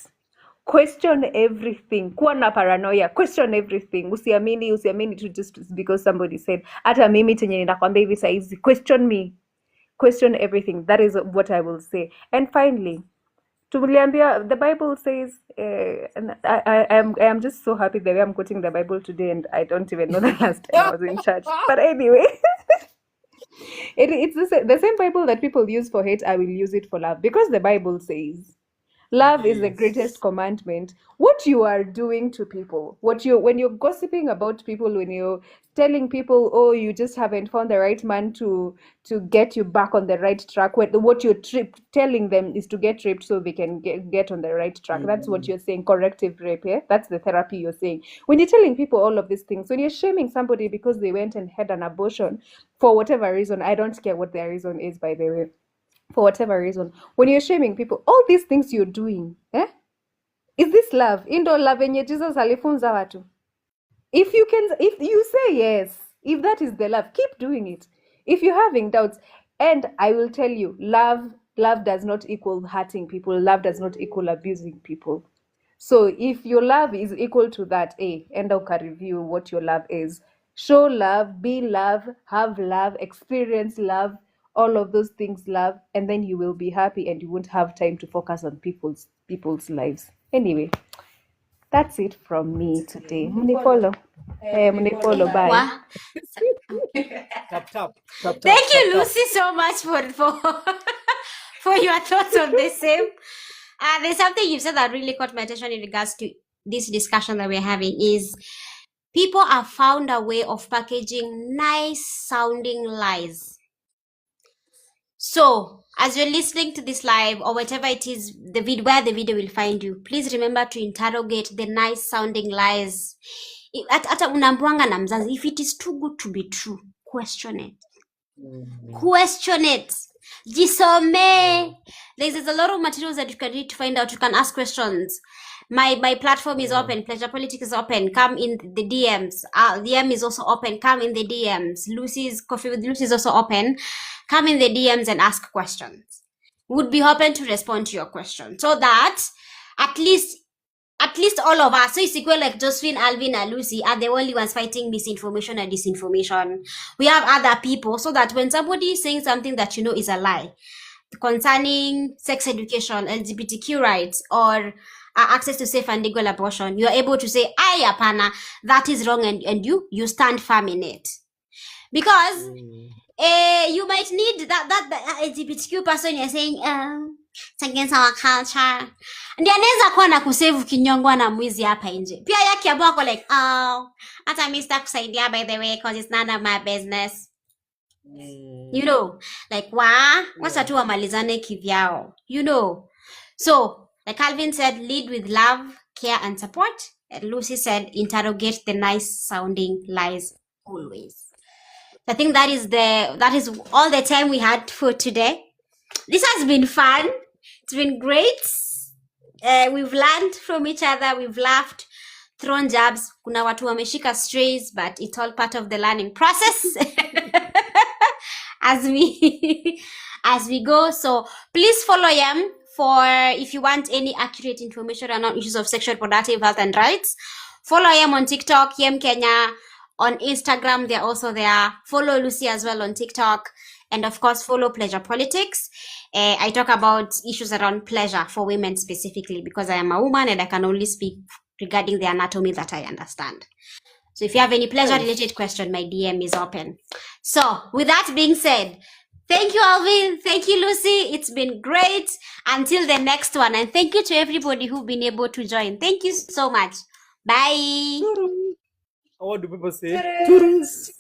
Question everything. Kuwa na paranoia. Question everything. Usiamini tu just because somebody said. Hata mimi chenye ninakwambia hivi saizi. Question me. Question everything. That is what I will say. And finally, the Bible says, and I am just so happy the way I'm quoting the Bible today, and I don't even know the last time I was in church. But anyway, it's the same Bible that people use for hate. I will use it for love, because the Bible says love is the greatest commandment. What you are doing to people, when you're gossiping about people, when you're telling people, oh, you just haven't found the right man to get you back on the right track, what you're telling them is to get raped so they can get on the right track. That's what you're saying, corrective rape. Yeah? That's the therapy you're saying. When you're telling people all of these things, when you're shaming somebody because they went and had an abortion for whatever reason, I don't care what their reason is, by the way, for whatever reason, when you're shaming people, all these things you're doing, is this love? Indo love enye Jesus alifunza watu. If you say yes, if that is the love, keep doing it. If you're having doubts, and I will tell you, love does not equal hurting people. Love does not equal abusing people. So if your love is equal to that, end up review what your love is. Show love, be love, have love, experience love, all of those things, love, and then you will be happy and you won't have time to focus on people's lives. Anyway, that's it from me today. Munifolo. Munifolo, bye. Wow. Tap. Thank you, Lucy, so much for your thoughts on the same. There's something you've said that really caught my attention in regards to this discussion that we're having is people have found a way of packaging nice sounding lies. So, as you're listening to this live or whatever it is, where the video will find you, please remember to interrogate the nice sounding lies. Hata unaambiwanga na mzazi, if it is too good to be true, question it. Question it. Jisome. There's a lot of materials that you can read to find out. You can ask questions. My platform is open. Pleasure Politics is open. Come in the DMs. DM is also open. Come in the DMs. Lucy's Coffee with Lucy is also open. Come in the DMs and ask questions. Would be open to respond to your question, so that at least all of us, so it's equal, like Josephine, Alvin, and Lucy are the only ones fighting misinformation and disinformation. We have other people, so that when somebody is saying something that you know is a lie concerning sex education, LGBTQ rights, or access to safe and legal abortion, you're able to say, "Ay, apana, that is wrong," and you stand firm in it. Because you might need that LGBTQ person you're saying, it's against our culture. Ndiye anaweza kuwa na kusave kinyongwa na mwizi hapa nje. Pia yake abako like, hata mimi sitakusaidia by the way because it's none of my business. You know, like wacha tu wamalizane kivyao. You know. So, like Calvin said, lead with love, care and support. And Lucy said, interrogate the nice sounding lies always. I think that is all the time we had for today. This has been fun. It's been great. We've learned from each other. We've laughed, thrown jabs. Kuna watu wameshika strays, but it's all part of the learning process as we go. So please follow Yem for if you want any accurate information around issues of sexual reproductive health and rights. Follow Yem on TikTok, Yem Kenya. On Instagram, they're also there. Follow Lucy as well on TikTok. And of course, follow Pleasure Politics. I talk about issues around pleasure for women specifically because I am a woman and I can only speak regarding the anatomy that I understand. So if you have any pleasure-related question, my DM is open. So with that being said, thank you, Alvin. Thank you, Lucy. It's been great. Until the next one. And thank you to everybody who've been able to join. Thank you so much. Bye. What do people say? Toodles.